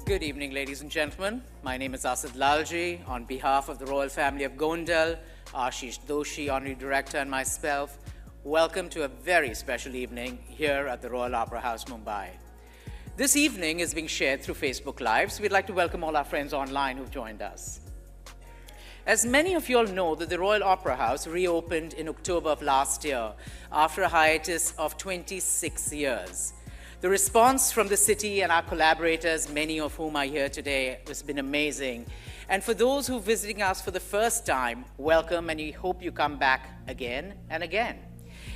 Good evening, ladies and gentlemen. My name is Asad Lalji. On behalf of the royal family of Gondal, Ashish Doshi, Honorary Director, and myself, welcome to a very special evening here at the Royal Opera House, Mumbai. This evening is being shared through Facebook Live, so we'd like to welcome all our friends online who've joined us. As many of you all know, that the Royal Opera House reopened in October of last year after a hiatus of 26 years. The response from the city and our collaborators, many of whom are here today, has been amazing. And for those who are visiting us for the first time, welcome, and we hope you come back again and again.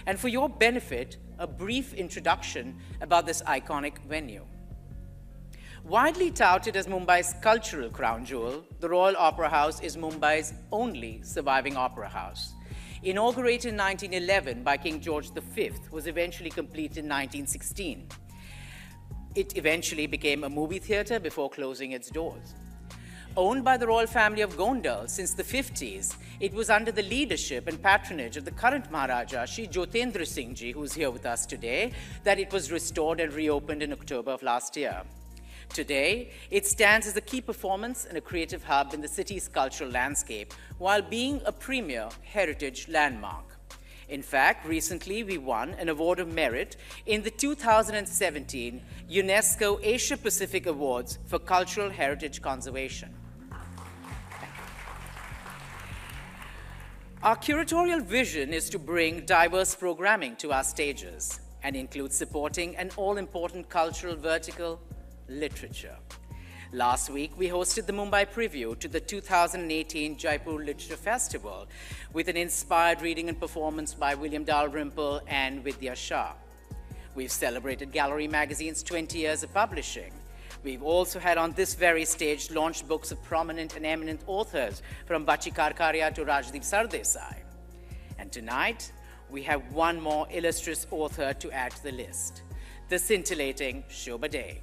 And for your benefit, a brief introduction about this iconic venue. Widely touted as Mumbai's cultural crown jewel, the Royal Opera House is Mumbai's only surviving opera house. Inaugurated in 1911 by King George V, was eventually completed in 1916. It eventually became a movie theatre before closing its doors. Owned by the royal family of Gondal since the 50s, it was under the leadership and patronage of the current Maharaja, Shri Jyotendra Singh Ji, who is here with us today, that it was restored and reopened in October of last year. Today, it stands as a key performance and a creative hub in the city's cultural landscape, while being a premier heritage landmark. In fact, recently we won an Award of Merit in the 2017 UNESCO Asia Pacific Awards for Cultural Heritage Conservation. Our curatorial vision is to bring diverse programming to our stages and include supporting an all-important cultural vertical, literature. Last week, we hosted the Mumbai preview to the 2018 Jaipur Literature Festival with an inspired reading and performance by William Dalrymple and Vidya Shah. We've celebrated Gallery Magazine's 20 years of publishing. We've also had on this very stage launched books of prominent and eminent authors from Bachi Karkaria to Rajdeep Sardesai. And tonight, we have one more illustrious author to add to the list, the scintillating Shobha De.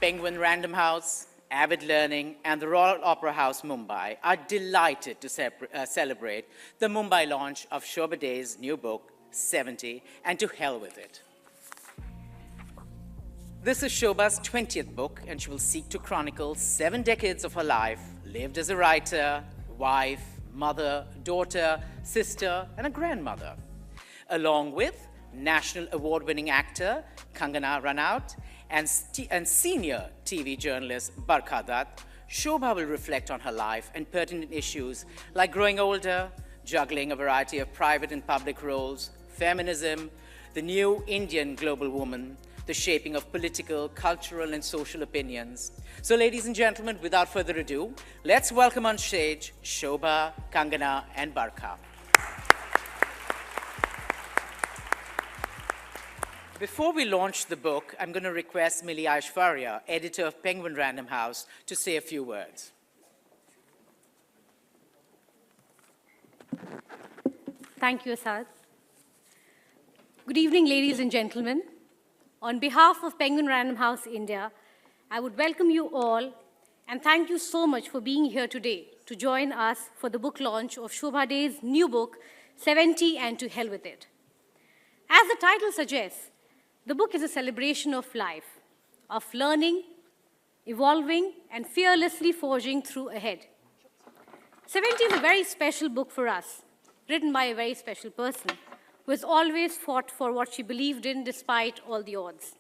Penguin Random House, Avid Learning, and the Royal Opera House Mumbai are delighted to celebrate the Mumbai launch of Shobha De's new book, 70, and to hell with it. This is Shobha's 20th book, and she will seek to chronicle 7 decades of her life, lived as a writer, wife, mother, daughter, sister, and a grandmother, along with national award-winning actor Kangana Ranaut and senior TV journalist Barkha Dutt. Shobha will reflect on her life and pertinent issues like growing older, juggling a variety of private and public roles, feminism, the new Indian global woman, the shaping of political, cultural, and social opinions. So, ladies and gentlemen, without further ado, let's welcome on stage Shobha, Kangana, and Barkha. Before we launch the book, I'm going to request Millie Aishwarya, editor of Penguin Random House, to say a few words. Thank you, Asad. Good evening, ladies and gentlemen. On behalf of Penguin Random House India, I would welcome you all and thank you so much for being here today to join us for the book launch of Shobha De's new book, 70 and to Hell with It. As the title suggests, the book is a celebration of life, of learning, evolving, and fearlessly forging through ahead. 70 is a very special book for us, written by a very special person who has always fought for what she believed in despite all the odds.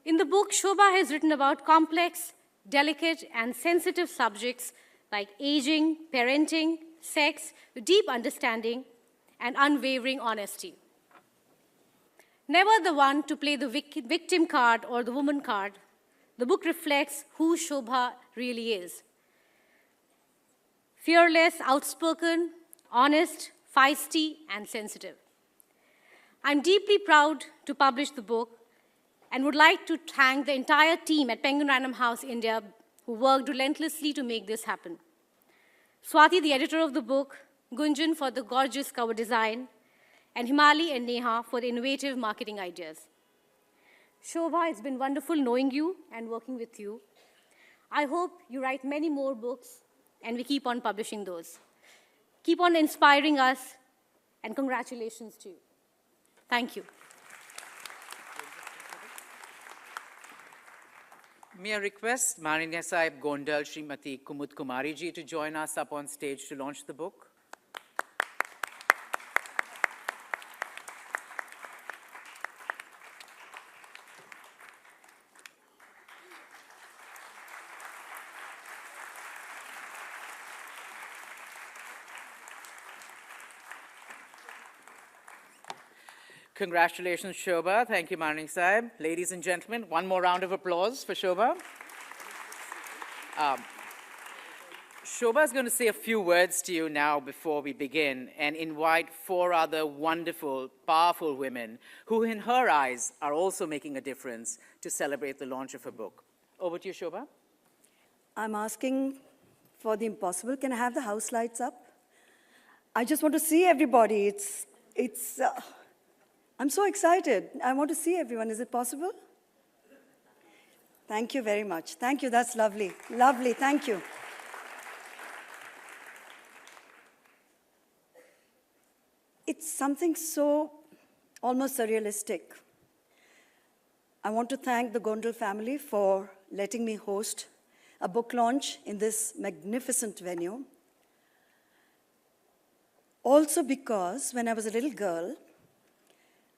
In the book, Shobha has written about complex, delicate, and sensitive subjects like aging, parenting, sex, with deep understanding and unwavering honesty. Never the one to play the victim card or the woman card, the book reflects who Shobha really is. Fearless, outspoken, honest, feisty, and sensitive. I'm deeply proud to publish the book and would like to thank the entire team at Penguin Random House India who worked relentlessly to make this happen. Swati, the editor of the book, Gunjan for the gorgeous cover design, and Himali and Neha for the innovative marketing ideas. Shobha, it's been wonderful knowing you and working with you. I hope you write many more books and we keep on publishing those. Keep on inspiring us, and congratulations to you. Thank you. May I request Marine Sahib Gondal Srimati Kumud Kumari ji to join us up on stage to launch the book? Congratulations, Shobha. Thank you, Marning Sahib. Ladies and gentlemen, one more round of applause for Shobha. Shobha is going to say a few words to you now before we begin and invite 4 other wonderful, powerful women who, in her eyes, are also making a difference to celebrate the launch of her book. Over to you, Shobha. I'm asking for the impossible. Can I have the house lights up? I just want to see everybody. I'm so excited. I want to see everyone. Is it possible? Thank you very much. Thank you. That's lovely. Lovely. Thank you. It's something so almost surrealistic. I want to thank the Gondal family for letting me host a book launch in this magnificent venue. Also because when I was a little girl,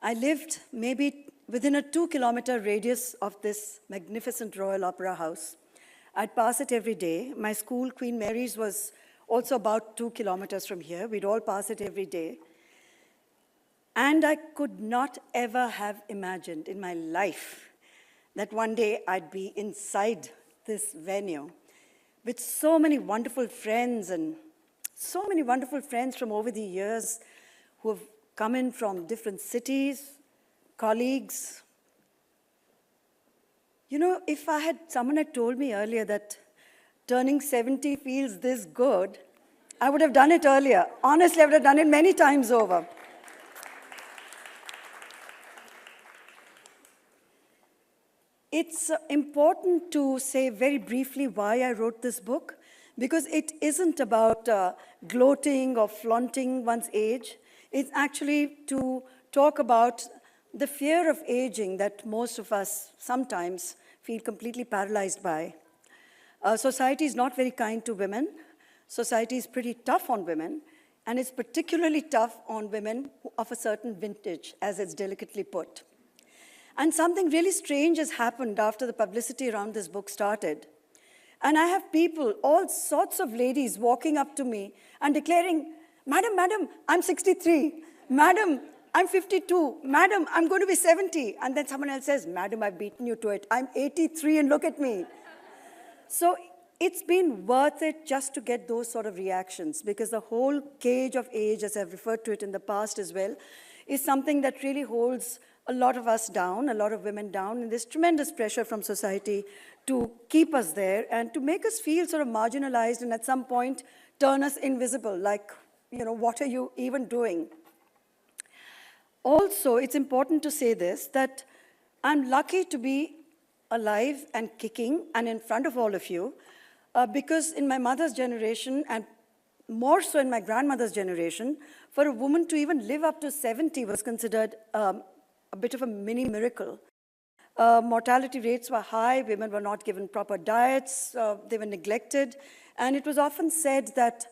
I lived maybe within a 2-kilometer radius of this magnificent Royal Opera House. I'd pass it every day. My school, Queen Mary's, was also about 2 kilometers from here. We'd all pass it every day. And I could not ever have imagined in my life that one day I'd be inside this venue with so many wonderful friends and so many wonderful friends from over the years who have come in from different cities, colleagues. You know, if someone had told me earlier that turning 70 feels this good, I would have done it earlier. Honestly, I would have done it many times over. It's important to say very briefly why I wrote this book, because it isn't about gloating or flaunting one's age. It's actually to talk about the fear of aging that most of us sometimes feel completely paralyzed by. Society is not very kind to women. Society is pretty tough on women, and it's particularly tough on women of a certain vintage, as it's delicately put. And something really strange has happened after the publicity around this book started. And I have people, all sorts of ladies, walking up to me and declaring, Madam, I'm 63. Madam, I'm 52. Madam, I'm going to be 70. And then someone else says, Madam, I've beaten you to it. I'm 83 and look at me. So it's been worth it just to get those sort of reactions, because the whole cage of age, as I've referred to it in the past as well, is something that really holds a lot of us down, a lot of women down, and there's tremendous pressure from society to keep us there and to make us feel sort of marginalized and at some point turn us invisible, like, you know, what are you even doing? Also, it's important to say this, that I'm lucky to be alive and kicking and in front of all of you, because in my mother's generation, and more so in my grandmother's generation, for a woman to even live up to 70 was considered a bit of a mini miracle. Mortality rates were high, women were not given proper diets, they were neglected, and it was often said that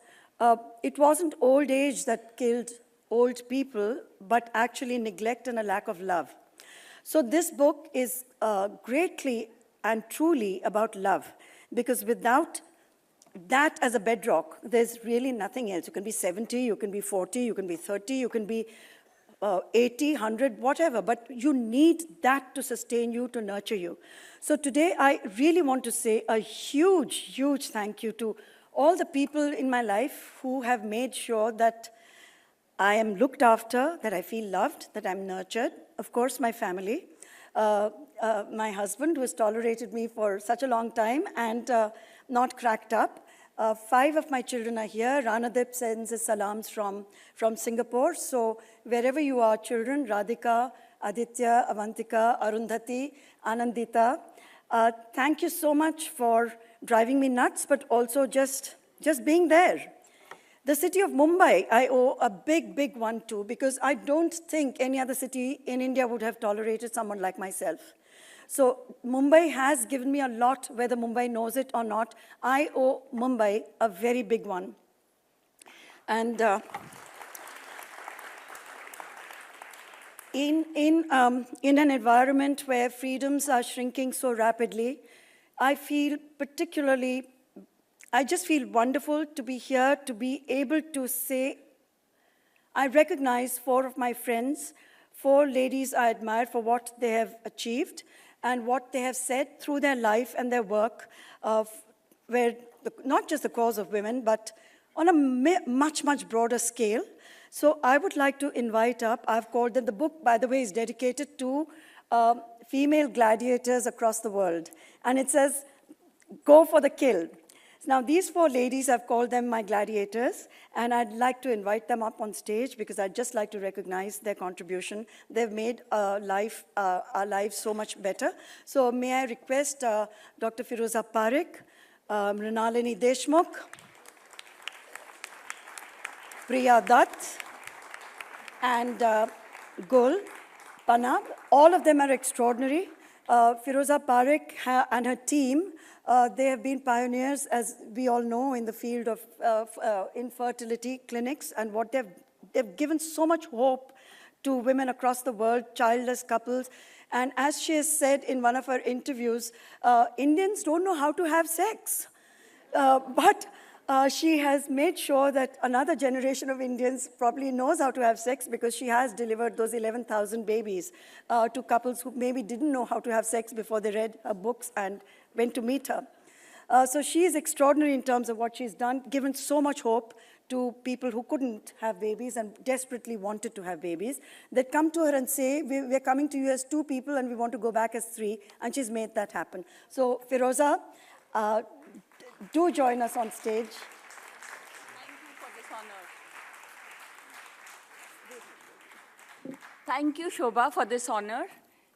it wasn't old age that killed old people, but actually neglect and a lack of love. So this book is greatly and truly about love, because without that as a bedrock, there's really nothing else. You can be 70, you can be 40, you can be 30, you can be 80, 100, whatever, but you need that to sustain you, to nurture you. So today, I really want to say a huge, huge thank you to all the people in my life who have made sure that I am looked after, that I feel loved, that I'm nurtured. Of course, my family, my husband, who has tolerated me for such a long time and not cracked up. 5 of my children are here. Ranadip sends his salams from Singapore. So wherever you are, children, Radhika, Aditya, Avantika, Arundhati, Anandita, thank you so much for driving me nuts, but also just being there. The city of Mumbai, I owe a big, big one to, because I don't think any other city in India would have tolerated someone like myself. So Mumbai has given me a lot, whether Mumbai knows it or not. I owe Mumbai a very big one. And in an environment where freedoms are shrinking so rapidly, I just feel wonderful to be here, to be able to say, I recognize 4 of my friends, 4 ladies I admire for what they have achieved and what they have said through their life and their work, where not just the cause of women, but on a much, much broader scale. So I would like to invite up, I've called them, the book, by the way, is dedicated to female gladiators across the world. And it says, go for the kill. Now, these 4 ladies, I've called them my gladiators, and I'd like to invite them up on stage because I'd just like to recognize their contribution. They've made our lives so much better. So may I request Dr. Firoza Parekh, Mrinalini Deshmukh, Priya Dutt, and Gul Panab. All of them are extraordinary. Firoza Parekh and her team, they have been pioneers, as we all know, in the field of infertility clinics, and what they've given so much hope to women across the world, childless couples. And as she has said in one of her interviews, Indians don't know how to have sex. But she has made sure that another generation of Indians probably knows how to have sex because she has delivered those 11,000 babies to couples who maybe didn't know how to have sex before they read her books and went to meet her. So she is extraordinary in terms of what she's done, given so much hope to people who couldn't have babies and desperately wanted to have babies. They'd come to her and say, we're coming to you as 2 people and we want to go back as 3, and she's made that happen. So Firoza, do join us on stage. Thank you for this honor. Thank you, Shobha, for this honor.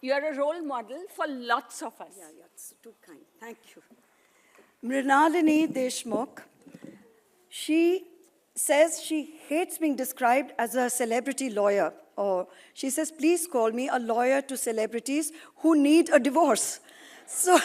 You are a role model for lots of us. Yeah, it's too kind. Thank you. Mrinalini Deshmukh, she says she hates being described as a celebrity lawyer. Or she says, please call me a lawyer to celebrities who need a divorce. So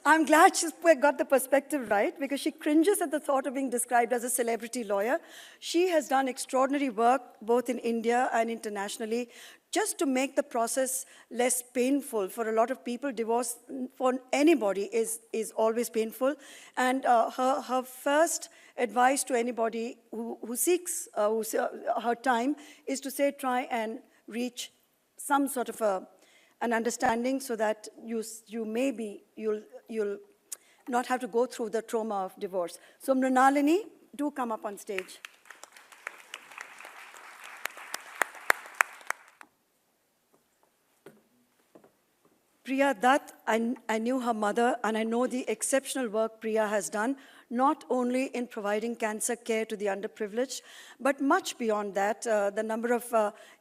I'm glad she's got the perspective right, because she cringes at the thought of being described as a celebrity lawyer. She has done extraordinary work, both in India and internationally, just to make the process less painful. For a lot of people, divorce for anybody is always painful. And her first advice to anybody who seeks her time is to say, try and reach some sort of an understanding so that you'll not have to go through the trauma of divorce. So Mrinalini, do come up on stage. Priya Dutt, I knew her mother, and I know the exceptional work Priya has done, not only in providing cancer care to the underprivileged, but much beyond that. The number of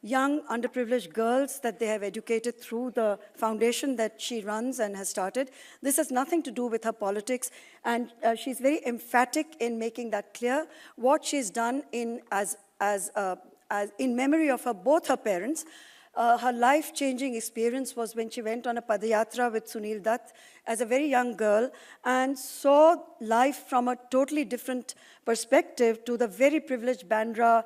young underprivileged girls that they have educated through the foundation that she runs and has started. This has nothing to do with her politics, and she's very emphatic in making that clear. What she's done in memory of both her parents. Her life-changing experience was when she went on a padayatra with Sunil Dutt as a very young girl and saw life from a totally different perspective to the very privileged Bandra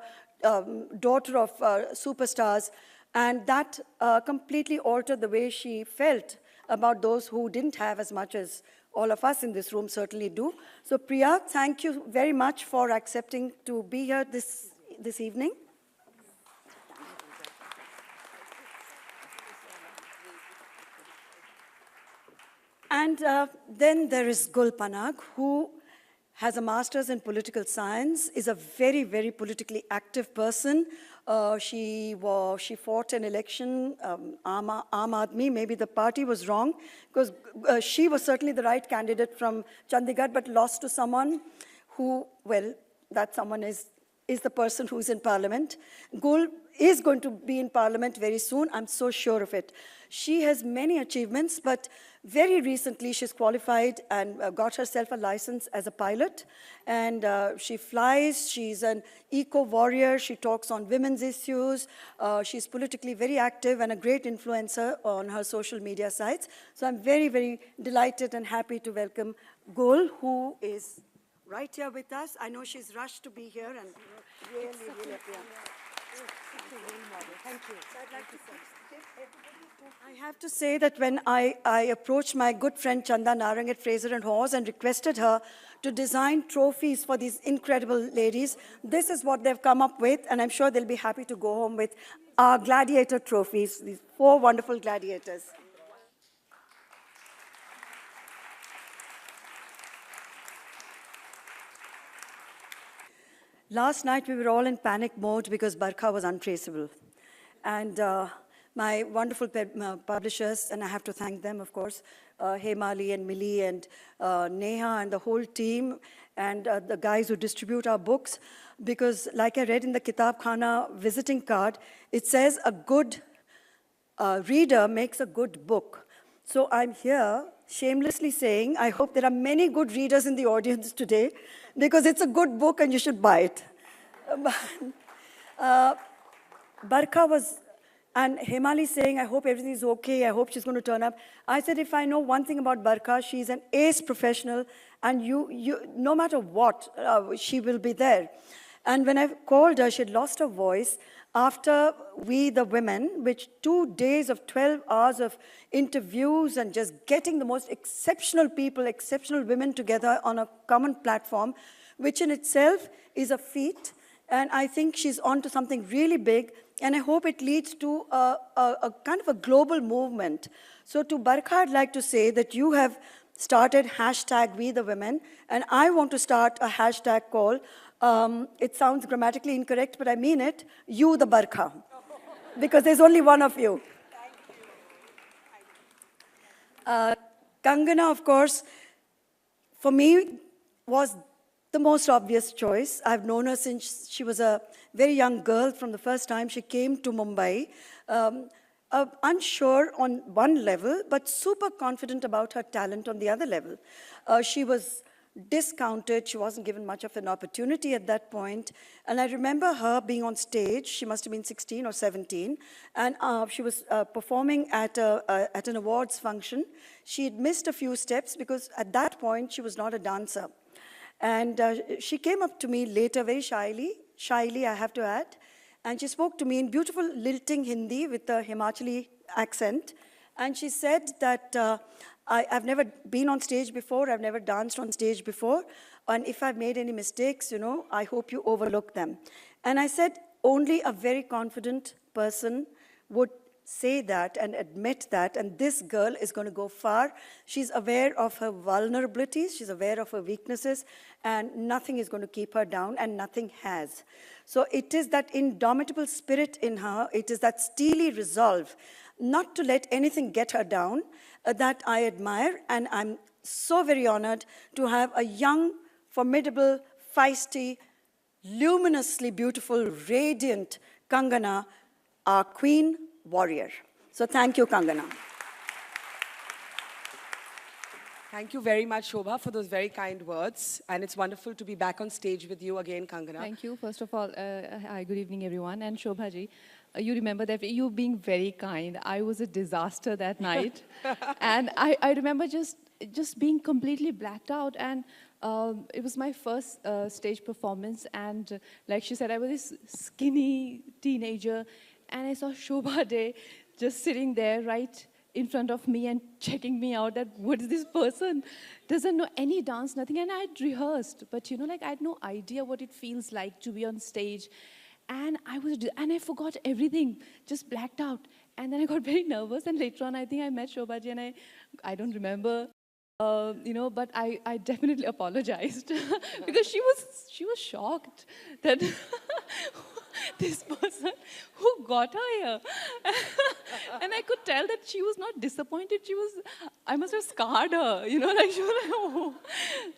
daughter of superstars. And that completely altered the way she felt about those who didn't have as much as all of us in this room certainly do. So Priya, thank you very much for accepting to be here this evening. And then there is Gul Panab, who has a master's in political science, is a very, very politically active person. She fought an election, Aam Aadmi, maybe the party was wrong, because she was certainly the right candidate from Chandigarh, but lost to someone who, well, that someone is is the person who's in Parliament. Gul is going to be in Parliament very soon. I'm so sure of it. She has many achievements, but very recently she's qualified and got herself a license as a pilot. And she flies. She's an eco-warrior. She talks on women's issues. She's politically very active and a great influencer on her social media sites. So I'm very, very delighted and happy to welcome Gul, who is right here with us. I know she's rushed to be here and really, really appear. Thank you. So I'd like to I have to say that when I approached my good friend Chanda Narang at Fraser and Hawes and requested her to design trophies for these incredible ladies, this is what they've come up with, and I'm sure they'll be happy to go home with our gladiator trophies, these 4 wonderful gladiators. Last night, we were all in panic mode because Barkha was untraceable. And my wonderful publishers, and I have to thank them, of course, Hemali and Millie and Neha and the whole team, and the guys who distribute our books, because like I read in the Kitab Khana visiting card, it says a good reader makes a good book. So I'm here shamelessly saying, I hope there are many good readers in the audience today, because it's a good book and you should buy it. Barkha was, and Hemali saying, I hope everything's okay, I hope she's going to turn up. I said, if I know one thing about Barkha, she's an ace professional, and no matter what, she will be there. And when I called her, she had lost her voice after We the Women, which 2 days of 12 hours of interviews and just getting the most exceptional people, exceptional women together on a common platform, which in itself is a feat. And I think she's on to something really big, and I hope it leads to a kind of a global movement. So to Barkha, I'd like to say that you have started hashtag We the Women, and I want to start a hashtag called, it sounds grammatically incorrect, but I mean it, You the Barkha, because there's only one of you. Kangana, of course, for me, was the most obvious choice. I've known her since she was a very young girl from the first time she came to Mumbai, unsure on one level, but super confident about her talent on the other level. She was discounted. She wasn't given much of an opportunity at that point. And I remember her being on stage. She must have been 16 or 17. And she was performing at an awards function. She had missed a few steps because at that point, she was not a dancer. And she came up to me later very shyly, I have to add. And she spoke to me in beautiful lilting Hindi with a Himachali accent. And she said that I've never been on stage before, I've never danced on stage before, and if I've made any mistakes, I hope you overlook them. And I said, only a very confident person would say that and admit that, and this girl is going to go far. She's aware of her vulnerabilities, she's aware of her weaknesses, and nothing is going to keep her down, and nothing has. So it is that indomitable spirit in her, it is that steely resolve not to let anything get her down that I admire, and I'm so very honored to have a young, formidable, feisty, luminously beautiful, radiant Kangana, our queen warrior. So thank you, Kangana. Thank you very much, Shobha, for those very kind words. And it's wonderful to be back on stage with you again, Kangana. Thank you. First of all, hi, good evening, everyone. And Shobha ji, you remember that you being very kind. I was a disaster that night. And I remember just being completely blacked out. And it was my first stage performance. And like she said, I was this skinny teenager. And I saw Shobha Day just sitting there right in front of me and checking me out that what is this person? Doesn't know any dance, nothing. And I had rehearsed, but I had no idea what it feels like to be on stage. And I forgot everything, just blacked out. And then I got very nervous, and later on I think I met Shobha ji, and I don't remember, but I definitely apologized because she was shocked that this person who got her here? And I could tell that she was not disappointed. I must have scarred her, like she was like, oh.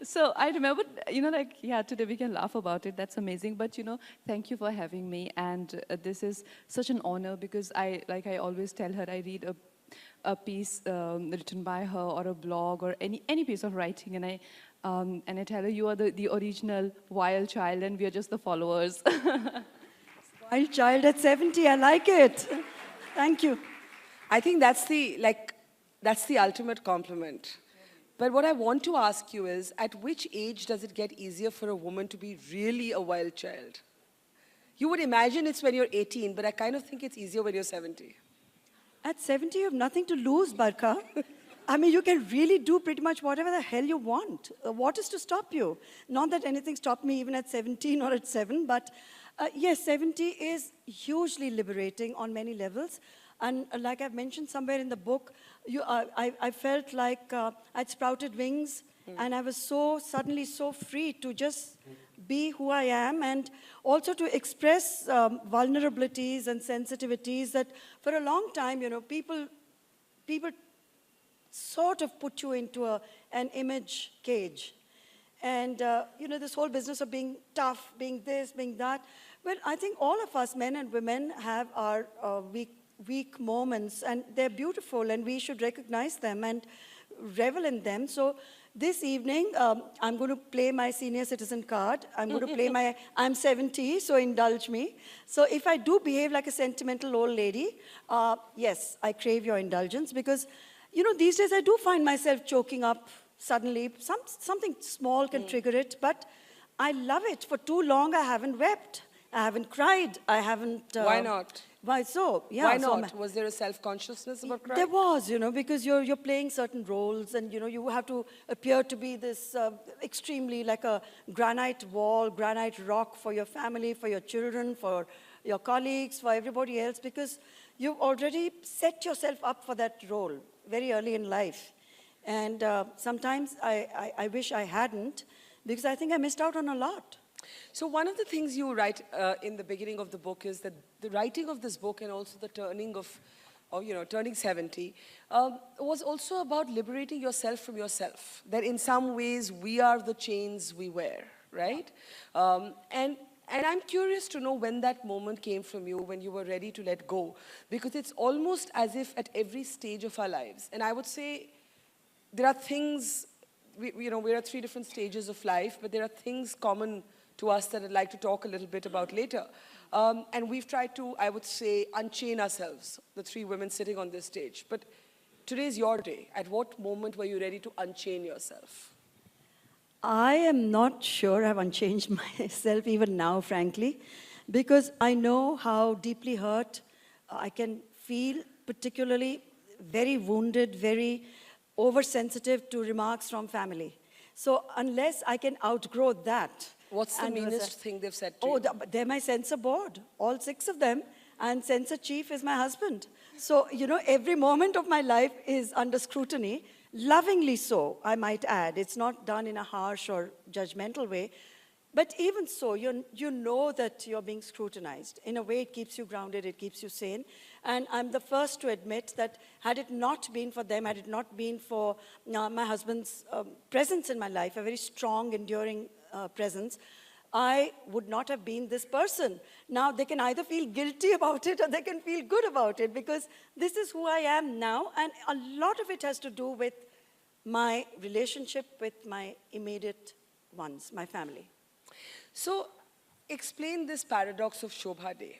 So I remember, today we can laugh about it. That's amazing. But, thank you for having me. And this is such an honor because I always tell her, I read a piece written by her or a blog or any piece of writing, and I tell her, you are the original wild child and we are just the followers. Wild child at 70, I like it. Thank you. I think that's the ultimate compliment. But what I want to ask you is, at which age does it get easier for a woman to be really a wild child? You would imagine it's when you're 18, but I kind of think it's easier when you're 70. At 70, you have nothing to lose, Barkha. I mean, you can really do pretty much whatever the hell you want. What is to stop you? Not that anything stopped me even at 17 or at 7, but yes, 70 is hugely liberating on many levels. And like I've mentioned somewhere in the book, I felt like I'd sprouted wings, and I was suddenly so free to just be who I am, and also to express vulnerabilities and sensitivities that for a long time, people sort of put you into an image cage. And, this whole business of being tough, being this, being that. Well, I think all of us, men and women, have our weak moments, and they're beautiful, and we should recognize them and revel in them. So this evening, I'm going to play my senior citizen card. I'm going to play I'm 70, so indulge me. So if I do behave like a sentimental old lady, yes, I crave your indulgence, because, these days I do find myself choking up suddenly. Something small can trigger it, but I love it. For too long, I haven't wept. I haven't cried. I haven't... Why not? Why so? Yeah, Why not? Was there a self-consciousness about crying? There was, because you're playing certain roles, and, you have to appear to be this extremely like a granite wall, granite rock for your family, for your children, for your colleagues, for everybody else, because you've already set yourself up for that role very early in life. And sometimes I wish I hadn't, because I think I missed out on a lot. So one of the things you write in the beginning of the book is that the writing of this book and also the turning 70 was also about liberating yourself from yourself. That in some ways we are the chains we wear, right? And I'm curious to know when that moment came from you, when you were ready to let go, because it's almost as if at every stage of our lives, and I would say there are things, we're at 3 different stages of life, but there are things common to us that I'd like to talk a little bit about later. And we've tried to, I would say, unchain ourselves, the 3 women sitting on this stage. But today's your day. At what moment were you ready to unchain yourself? I am not sure I've unchanged myself even now, frankly, because I know how deeply hurt I can feel, particularly very wounded, very oversensitive to remarks from family. So unless I can outgrow that. What's the meanest thing they've said to you? Oh, they're my censor board, all 6 of them, and censor chief is my husband. So, every moment of my life is under scrutiny, lovingly so, I might add. It's not done in a harsh or judgmental way. But even so, you know that you're being scrutinized. In a way, it keeps you grounded, it keeps you sane. And I'm the first to admit that had it not been for them, had it not been for my husband's presence in my life, a very strong, enduring presence, I would not have been this person. Now, they can either feel guilty about it or they can feel good about it, because this is who I am now, and a lot of it has to do with my relationship with my immediate ones, my family. So, explain this paradox of Shobha De,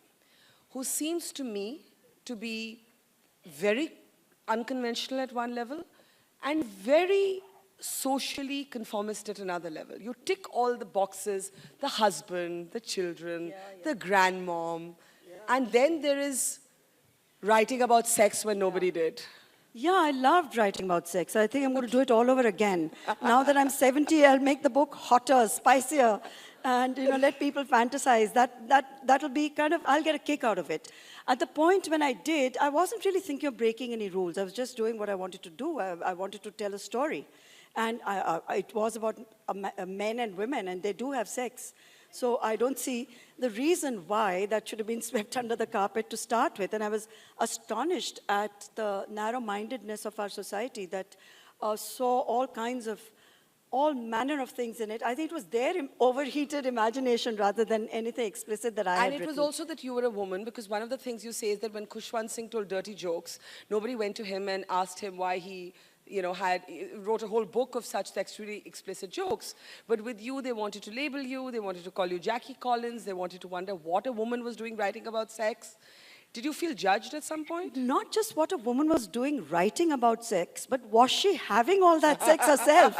who seems to me to be very unconventional at one level and very socially conformist at another level. You tick all the boxes, the husband, the children, the grandmom, and then there is writing about sex when nobody did. Yeah, I loved writing about sex. I think I'm going to do it all over again. Now that I'm 70, I'll make the book hotter, spicier, and let people fantasize. That'll be kind of, I'll get a kick out of it. At the point when I did, I wasn't really thinking of breaking any rules. I was just doing what I wanted to do. I wanted to tell a story. And it was about men and women, and they do have sex. So I don't see the reason why that should have been swept under the carpet to start with. And I was astonished at the narrow-mindedness of our society that saw all manner of things in it. I think it was their overheated imagination rather than anything explicit that I had And it was written. also that you were a woman, because one of the things you say is that when Khushwant Singh told dirty jokes, nobody went to him and asked him why he wrote a whole book of such sexually explicit jokes. But with you, they wanted to label you, they wanted to call you Jackie Collins, they wanted to wonder what a woman was doing writing about sex. Did you feel judged at some point? Not just what a woman was doing writing about sex, but was she having all that sex herself?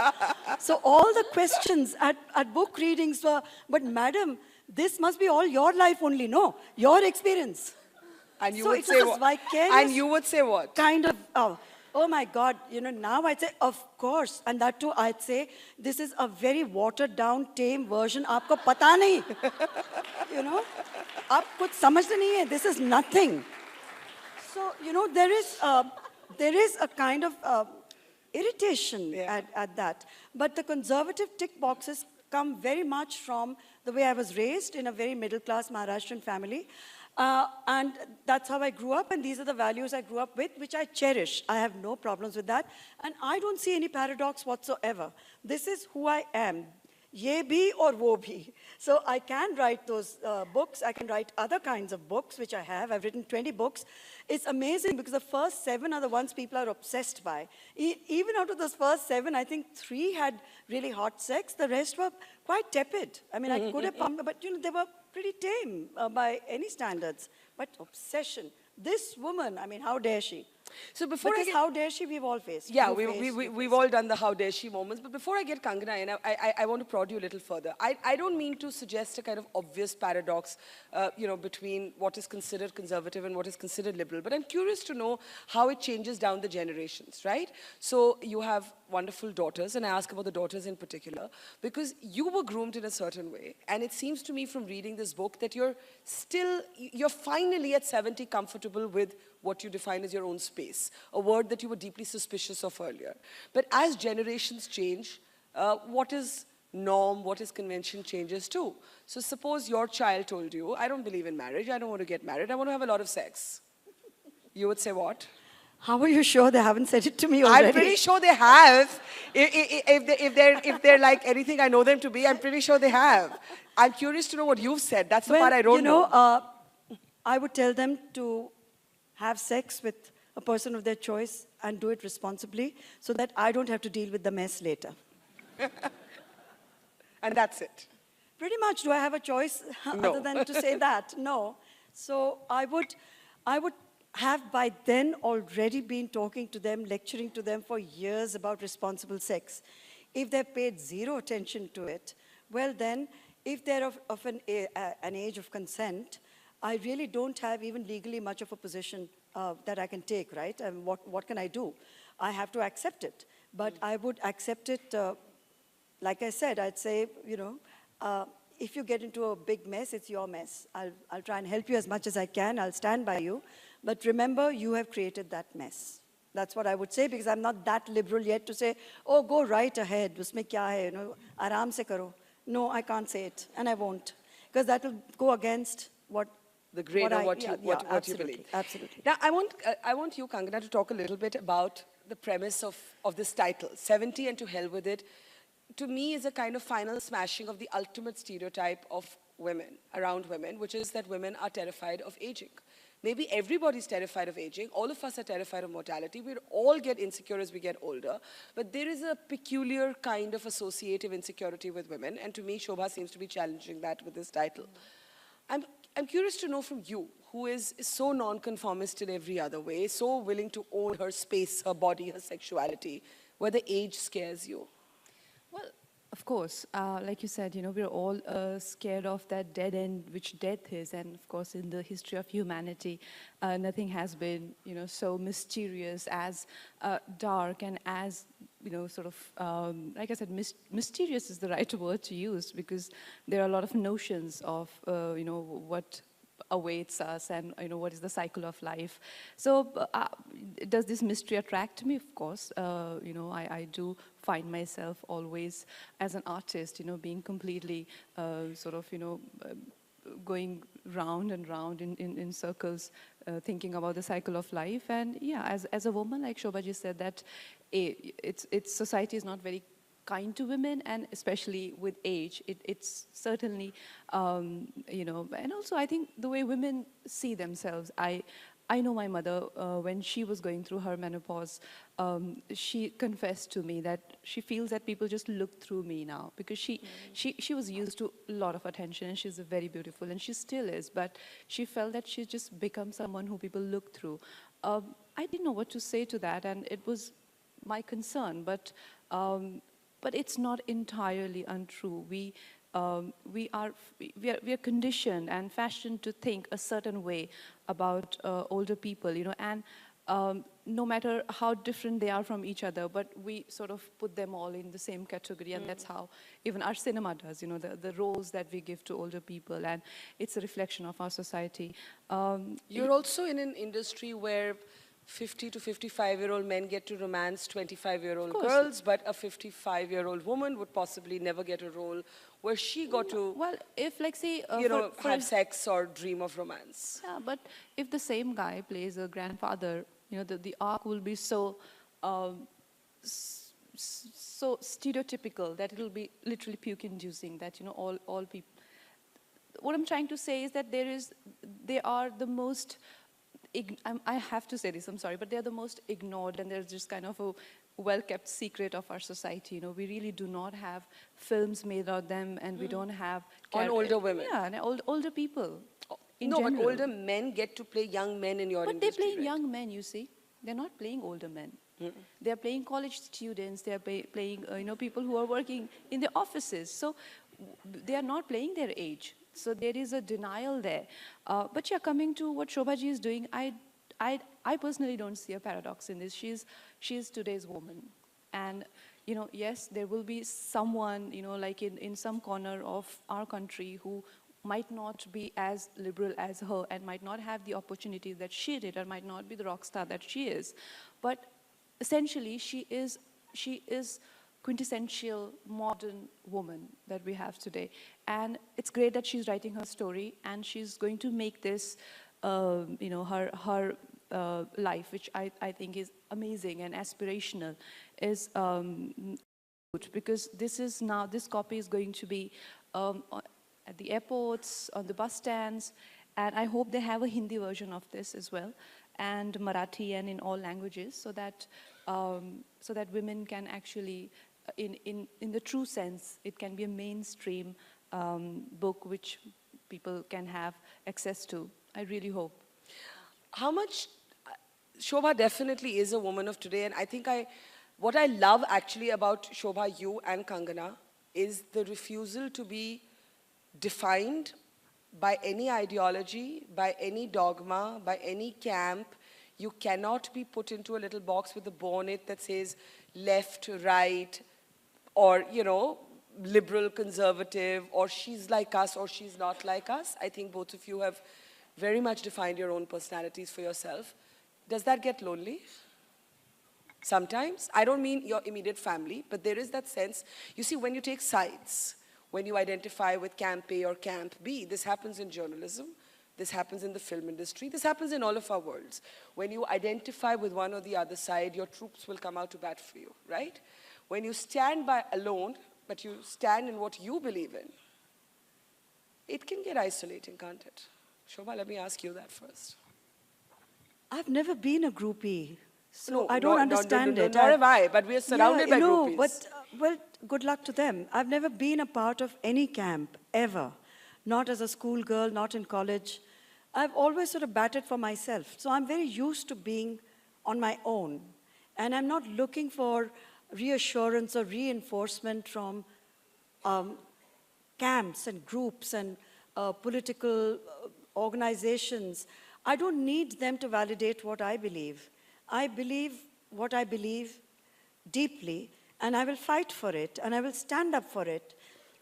So all the questions at book readings were, but madam, this must be all your life only, no? Your experience. And you So would it say was this what? vicarious And you would say what? kind of, oh my God, now I'd say, of course. And that too, I'd say, this is a very watered down, tame version. Aapko pata nahi. Aap kuch samajhte nahi hai. This is nothing. So, there is a kind of irritation at that. But the conservative tick boxes come very much from the way I was raised in a very middle-class Maharashtrian family. And that's how I grew up, and these are the values I grew up with, which I cherish. I have no problems with that. And I don't see any paradox whatsoever. This is who I am. Ye bhi or wo bhi. So I can write those books. I can write other kinds of books, which I have. I've written 20 books. It's amazing because the first 7 are the ones people are obsessed by. Even out of those first 7, I think 3 had really hot sex. The rest were quite tepid. I mean, I could have pumped, but they were pretty tame by any standards. But obsession. This woman, I mean, how dare she? So before Because how dare she, we've all faced. Yeah, we've all done the how dare she moments. But before I get Kangana in, I want to prod you a little further. I don't mean to suggest a kind of obvious paradox, between what is considered conservative and what is considered liberal. But I'm curious to know how it changes down the generations, right? So you have wonderful daughters, and I ask about the daughters in particular, because you were groomed in a certain way. And it seems to me from reading this book that you're finally at 70 comfortable with what you define as your own space, a word that you were deeply suspicious of earlier. But as generations change, what is norm, what is convention changes too. So suppose your child told you, I don't believe in marriage, I don't want to get married, I want to have a lot of sex. You would say what? How are you sure they haven't said it to me already? I'm pretty sure they have. If they're like anything I know them to be, I'm pretty sure they have. I'm curious to know what you've said. That's the part I don't know. I would tell them to have sex with a person of their choice and do it responsibly so that I don't have to deal with the mess later. And that's it. Pretty much. Do I have a choice other than to say that? No. So I would have by then already been talking to them, lecturing to them for years about responsible sex. If they've paid zero attention to it, well then, if they're of an age of consent, I really don't have even legally much of a position that I can take, right? And what can I do? I have to accept it. But I would accept it, like I said, I'd say, if you get into a big mess, it's your mess. I'll try and help you as much as I can. I'll stand by you. But remember, you have created that mess. That's what I would say, because I'm not that liberal yet to say, oh, go right ahead. Usme kya hai, aaram se karo. No, I can't say it, and I won't. Because that will go against the grain of what you believe. Absolutely. Now, I want you, Kangana, to talk a little bit about the premise of this title, 70 and to hell with it. To me, is a kind of final smashing of the ultimate stereotype of women, around women, which is that women are terrified of aging. Maybe everybody's terrified of aging. All of us are terrified of mortality. We all get insecure as we get older. But there is a peculiar kind of associative insecurity with women. And to me, Shobha seems to be challenging that with this title. I'm curious to know from you, who is so nonconformist in every other way, so willing to own her space, her body, her sexuality, whether age scares you. Well, of course, like you said, we're all scared of that dead end, which death is. And of course, in the history of humanity, nothing has been, so mysterious, as dark, and as, like I said, mysterious is the right word to use, because there are a lot of notions of, what awaits us and, what is the cycle of life. So does this mystery attract me? Of course. I do find myself always as an artist, being completely going round and round in circles, thinking about the cycle of life. And yeah, as a woman, like Shobhaji said, that society is not very kind to women, and especially with age, it's certainly, and also I think the way women see themselves, I know my mother, when she was going through her menopause, she confessed to me that she feels that people just look through me now, because she was used to a lot of attention, and she's very beautiful, and she still is, but she felt that she's just become someone who people look through. I didn't know what to say to that, and it was my concern, but it's not entirely untrue. We are conditioned and fashioned to think a certain way about older people, and no matter how different they are from each other, but we sort of put them all in the same category, and that's how even our cinema does, the roles that we give to older people, and it's a reflection of our society. You're also in an industry where 50 to 55-year-old men get to romance 25-year-old girls, but a 55-year-old woman would possibly never get a role where she got to, well, if like say, have sex or dream of romance. Yeah, but if the same guy plays a grandfather, the arc will be so stereotypical that it'll be literally puke-inducing. That all people. What I'm trying to say is that they are the most. I have to say this, I'm sorry, but they're the most ignored, and there's just kind of a well-kept secret of our society. We really do not have films made on them, and we don't have... On older women. Yeah, and older people. But older men get to play young men in your industry, But they're playing right? young men, you see. They're not playing older men. They're playing college students, they're playing people who are working in the offices. So they are not playing their age. So there is a denial there. But yeah, coming to what Shobhaji is doing, I personally don't see a paradox in this. She's today's woman. And, yes, there will be someone, like in some corner of our country who might not be as liberal as her and might not have the opportunities that she did, or might not be the rock star that she is. But essentially, she is quintessential modern woman that we have today. And it's great that she's writing her story, and she's going to make this, her life, which I think is amazing and aspirational, is because this copy is going to be at the airports, on the bus stands, and I hope they have a Hindi version of this as well, and Marathi, and in all languages, so that women can actually, in the true sense, it can be a mainstream book which people can have access to. I really hope. How much, Shobha definitely is a woman of today, and I think what I love actually about Shobha, you and Kangana, is the refusal to be defined by any ideology, by any dogma, by any camp. You cannot be put into a little box with a bonnet that says left, right, or, liberal, conservative, or she's like us, or she's not like us. I think both of you have very much defined your own personalities for yourself. Does that get lonely? Sometimes. I don't mean your immediate family, but there is that sense. You see, when you take sides, when you identify with Camp A or Camp B, this happens in journalism, this happens in the film industry, this happens in all of our worlds. When you identify with one or the other side, your troops will come out to bat for you, right? When you stand by alone, but you stand in what you believe in, it can get isolating, can't it? Shobha, let me ask you that first. I've never been a groupie, so No, I don't understand it. Nor have I, but we are surrounded by groupies. But, well, good luck to them. I've never been a part of any camp, ever. Not as a schoolgirl, not in college. I've always sort of batted for myself. So I'm very used to being on my own. And I'm not looking for reassurance or reinforcement from camps and groups and political organizations. I don't need them to validate what I believe. I believe what I believe deeply, and I will fight for it, and I will stand up for it.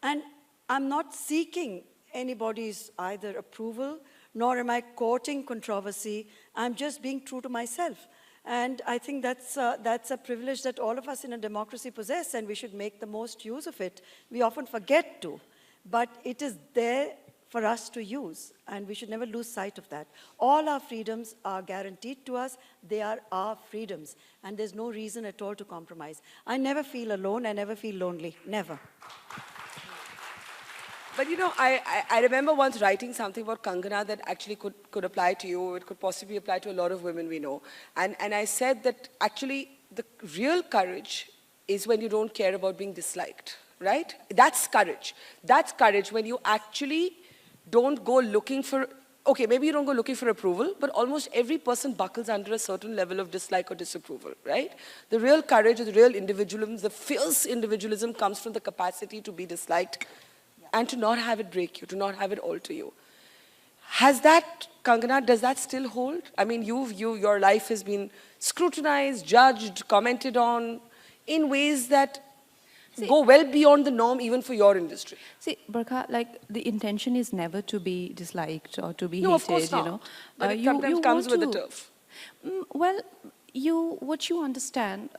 And I'm not seeking anybody's either approval, nor am I courting controversy. I'm just being true to myself. And I think that's a privilege that all of us in a democracy possess, and we should make the most use of it. We often forget to, but it is there for us to use, and we should never lose sight of that. All our freedoms are guaranteed to us. They are our freedoms, and there's no reason at all to compromise. I never feel alone. I never feel lonely. Never. But you know, I remember once writing something about Kangana that actually could apply to you. It could possibly apply to a lot of women we know. And I said that actually the real courage is when you don't care about being disliked, right? That's courage. That's courage when you actually don't go looking for, okay, maybe you don't go looking for approval, but almost every person buckles under a certain level of dislike or disapproval, right? The real courage, the real individualism, the fierce individualism comes from the capacity to be disliked and to not have it break you, to not have it alter you. Has that, Kangana, does that still hold? I mean, your life has been scrutinized, judged, commented on in ways that go well beyond the norm even for your industry. See, Barkha, like the intention is never to be disliked or to be hated, of course not. you know. But it sometimes comes with the turf. Well, what you understand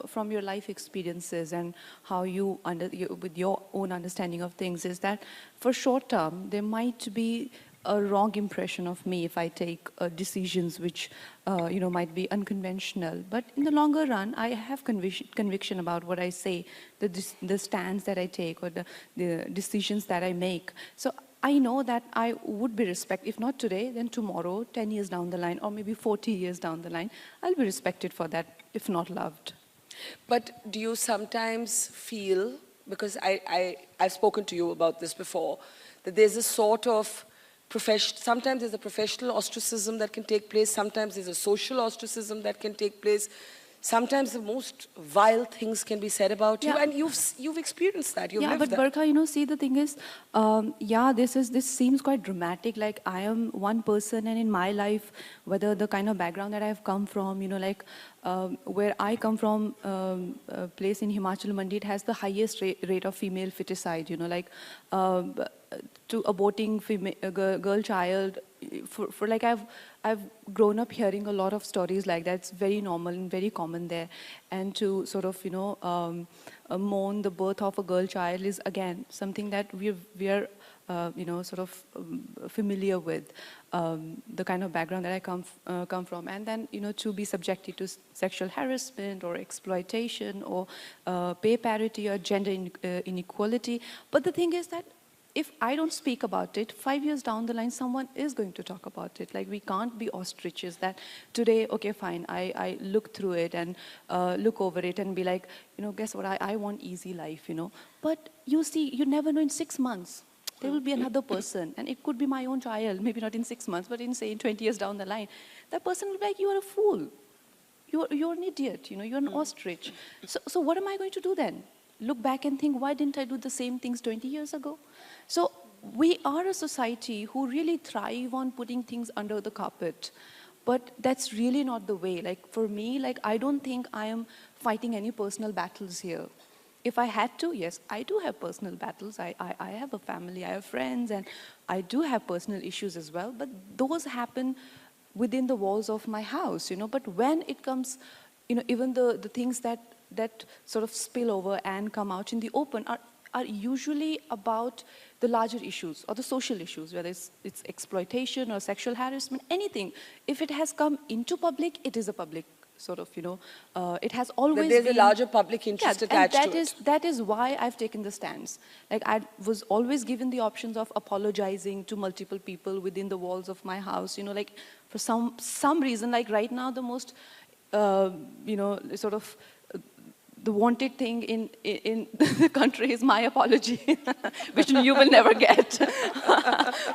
from your life experiences and how with your own understanding of things is that for short term, there might be a wrong impression of me if I take decisions which, might be unconventional. But in the longer run, I have conviction about what I say, the stands that I take or the decisions that I make. So I know that I would be respected, if not today, then tomorrow, 10 years down the line, or maybe 40 years down the line, I'll be respected for that, if not loved. But do you sometimes feel, because I've spoken to you about this before, that there's a sort of sometimes there's a professional ostracism that can take place, sometimes there's a social ostracism that can take place, sometimes the most vile things can be said about you, and you've experienced that, you've lived that. Yeah, but Barkha, see, the thing is, this seems quite dramatic, like I am one person and in my life, whether the kind of background that I've come from, where I come from, a place in Himachal Mandi, it has the highest rate of female feticide, to aborting girl child, for like I've grown up hearing a lot of stories like that. It's very normal and very common there. And to sort of, mourn the birth of a girl child is again something that we are familiar with, the kind of background that I come from. And then, to be subjected to sexual harassment or exploitation or pay parity or gender inequality. But the thing is that if I don't speak about it, 5 years down the line, someone is going to talk about it. Like, we can't be ostriches that today, okay, fine, I look through it and look over it and be like, guess what, I want easy life, But you see, you never know, in 6 months, there will be another person, and it could be my own child, maybe not in 6 months, but in, say, 20 years down the line. That person will be like, you are a fool. You're an idiot, you're an ostrich. So what am I going to do then? Look back and think, why didn't I do the same things 20 years ago? So we are a society who really thrive on putting things under the carpet. But that's really not the way. Like, for me, I don't think I am fighting any personal battles here. If I had to, yes, I do have personal battles. I have a family, I have friends, and I do have personal issues as well. But those happen within the walls of my house, But when it comes, even the things that sort of spill over and come out in the open are usually about the larger issues or the social issues, whether it's exploitation or sexual harassment, anything. If it has come into public, it is a public sort of, it has always been... There's a larger public interest attached to it. That is why I've taken the stance. Like, I was always given the options of apologizing to multiple people within the walls of my house, for some reason, like right now, the most, sort of, the wanted thing in the country is my apology, which you will never get.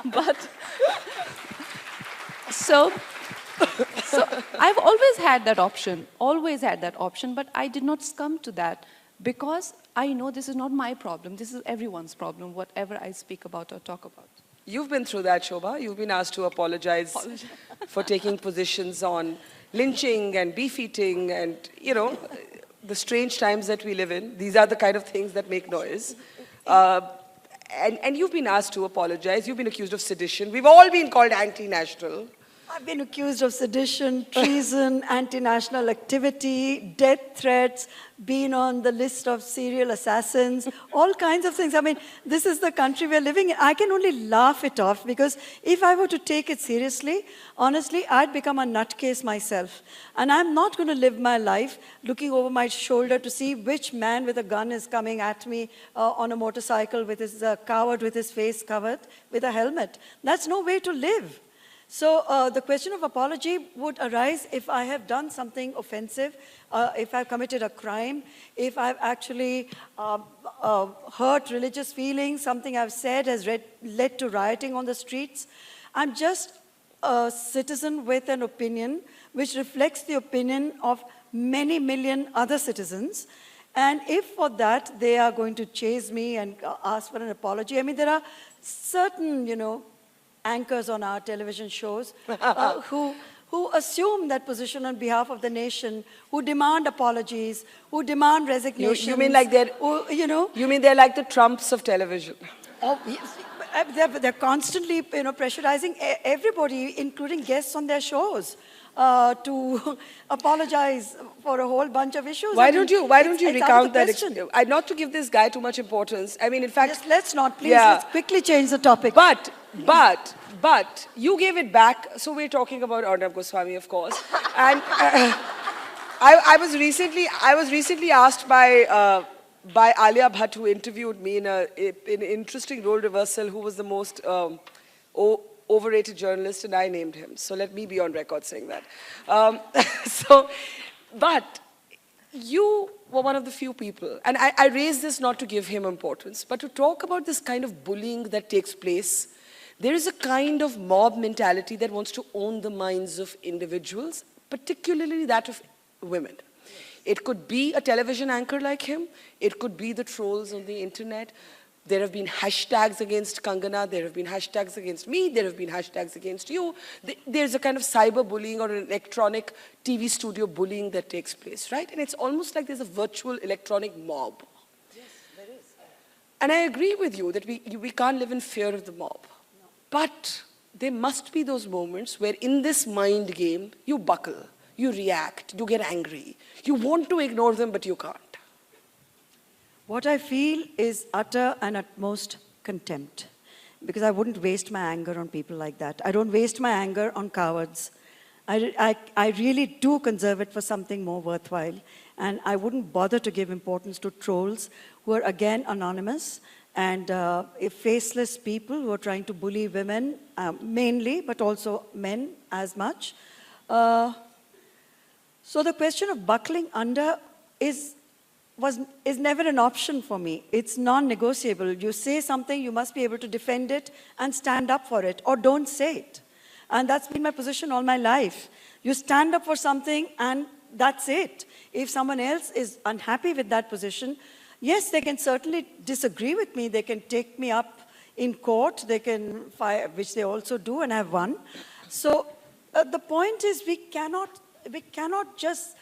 But so I've always had that option, but I did not succumb to that because I know this is not my problem. This is everyone's problem, whatever I speak about or talk about. You've been through that, Shobha. You've been asked to apologize for taking positions on lynching and beef-eating and, the strange times that we live in. These are the kind of things that make noise. And you've been asked to apologize. You've been accused of sedition. We've all been called anti-national. I've been accused of sedition, treason, anti-national activity, death threats, been on the list of serial assassins, all kinds of things. I mean, this is the country we're living in. I can only laugh it off because if I were to take it seriously, honestly, I'd become a nutcase myself. And I'm not going to live my life looking over my shoulder to see which man with a gun is coming at me on a motorcycle with his covered with his face covered with a helmet. That's no way to live. So the question of apology would arise if I have done something offensive, if I've committed a crime, if I've actually hurt religious feelings, something I've said has led to rioting on the streets. I'm just a citizen with an opinion which reflects the opinion of many million other citizens. And if for that they are going to chase me and ask for an apology, I mean, there are certain, anchors on our television shows who assume that position on behalf of the nation, who demand apologies, who demand resignation. You mean like they're, You mean they're like the Trumps of television? Oh, yes. They're constantly, pressurizing everybody, including guests on their shows, to apologize for a whole bunch of issues. Why don't you recount that? Not to give this guy too much importance. I mean, in fact, yes, let's not, please. Yeah. Let's quickly change the topic. But you gave it back. So we're talking about Arnab Goswami, of course. And I was recently asked by Alia Bhatt, who interviewed me in an interesting role reversal, who was the most overrated journalist, and I named him. So let me be on record saying that. But you were one of the few people, and I raise this not to give him importance, but to talk about this kind of bullying that takes place. There is a kind of mob mentality that wants to own the minds of individuals, particularly that of women. It could be a television anchor like him. It could be the trolls on the internet. There have been hashtags against Kangana. There have been hashtags against me. There have been hashtags against you. There's a kind of cyberbullying or an electronic TV studio bullying that takes place, right? And it's almost like there's a virtual electronic mob. Yes, there is. And I agree with you that we can't live in fear of the mob. No. But there must be those moments where in this mind game, you buckle, you react, you get angry. You want to ignore them, but you can't. What I feel is utter and utmost contempt, because I wouldn't waste my anger on people like that. I don't waste my anger on cowards. I really do conserve it for something more worthwhile, and I wouldn't bother to give importance to trolls who are, again, anonymous and faceless people who are trying to bully women, mainly, but also men as much. So the question of buckling under is never an option for me. It's non-negotiable. You say something, you must be able to defend it and stand up for it, or don't say it. And that's been my position all my life. You stand up for something and that's it. If someone else is unhappy with that position, yes, they can certainly disagree with me. They can take me up in court. They can fire, which they also do, and have won. So the point is we cannot just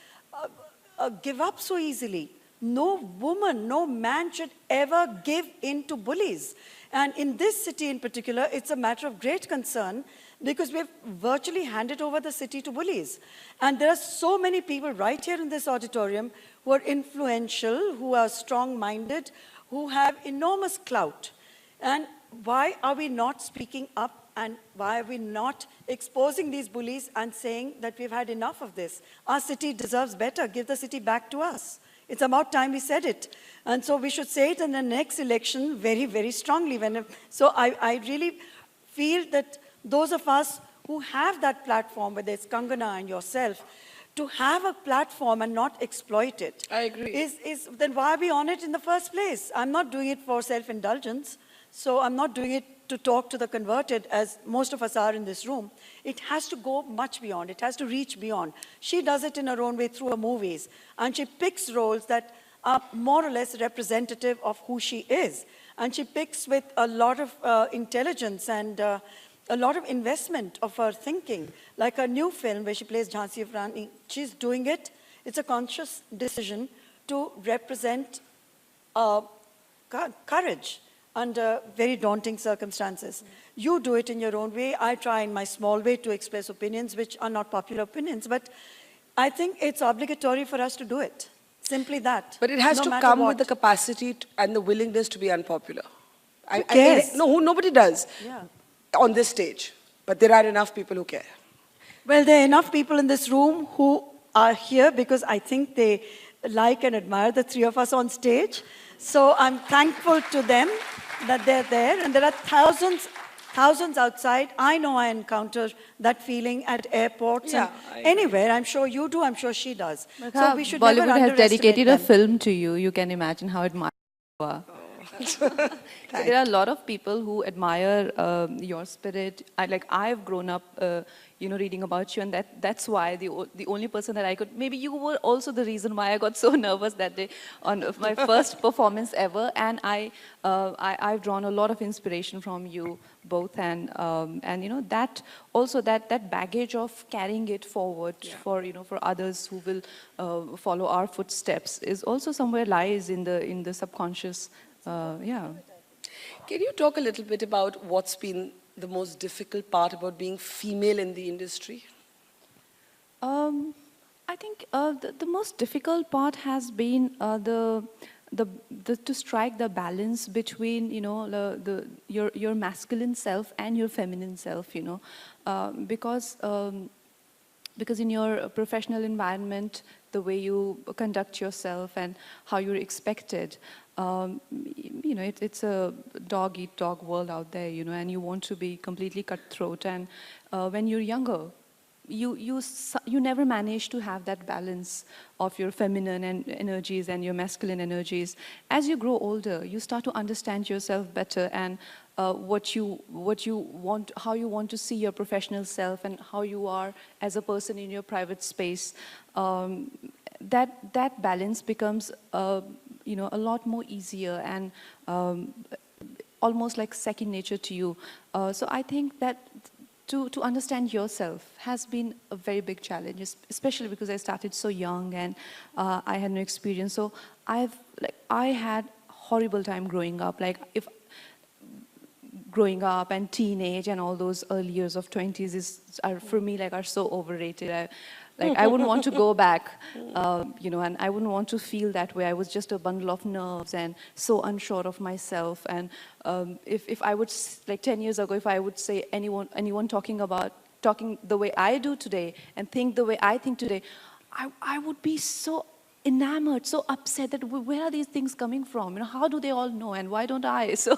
give up so easily. No woman, no man should ever give in to bullies. And in this city in particular, it's a matter of great concern because we've virtually handed over the city to bullies. And there are so many people right here in this auditorium who are influential, who are strong-minded, who have enormous clout. And why are we not speaking up, and why are we not exposing these bullies and saying that we've had enough of this? Our city deserves better. Give the city back to us. It's about time we said it. And so we should say it in the next election very, very strongly. So I really feel that those of us who have that platform, whether it's Kangana and yourself, to have a platform and not exploit it. I agree. Then why are we on it in the first place? I'm not doing it for self-indulgence. So I'm not doing it to talk to the converted, as most of us are in this room. It has to go much beyond. It has to reach beyond. She does it in her own way through her movies. And she picks roles that are more or less representative of who she is. And she picks with a lot of intelligence and a lot of investment of her thinking. Like her new film where she plays Jhansi of Rani, she's doing it. It's a conscious decision to represent courage under very daunting circumstances. You do it in your own way. I try in my small way to express opinions which are not popular opinions, but I think it's obligatory for us to do it. Simply that. But it has no to matter come what. with the capacity and the willingness to be unpopular. Who cares? Nobody does on this stage. But there are enough people who care. Well, there are enough people in this room who are here because I think they like and admire the three of us on stage. So I'm thankful to them that they're there. And there are thousands outside. I know I encounter that feeling at airports and anywhere. I'm sure you do. I'm sure she does. So we should never Bollywood has underestimate dedicated them. a film to you. You can imagine how admired you are. So there are a lot of people who admire your spirit. I've grown up, reading about you, and that's why the only person that I could. Maybe you were also the reason why I got so nervous that day on my first performance ever, and I've drawn a lot of inspiration from you both, and that also that baggage of carrying it forward for others who will follow our footsteps is also somewhere lies in the subconscious. Can you talk a little bit about what's been the most difficult part about being female in the industry? I think the most difficult part has been to strike the balance between your masculine self and your feminine self. Because in your professional environment, the way you conduct yourself and how you're expected, it's a dog-eat-dog world out there, and you want to be completely cutthroat. And when you're younger, you never manage to have that balance of your feminine energies and your masculine energies. As you grow older, you start to understand yourself better and what you want, how you want to see your professional self and how you are as a person in your private space. That balance becomes a lot more easier and almost like second nature to you. So I think that to understand yourself has been a very big challenge, especially because I started so young and I had no experience. So I had horrible time growing up. Growing up and teenage and all those early years of 20s are for me are so overrated. I wouldn't want to go back, and I wouldn't want to feel that way. I was just a bundle of nerves and so unsure of myself. And if I would, 10 years ago, if I would say anyone talking the way I do today and think the way I think today, I would be so enamored, so upset that where are these things coming from? How do they all know and why don't I? So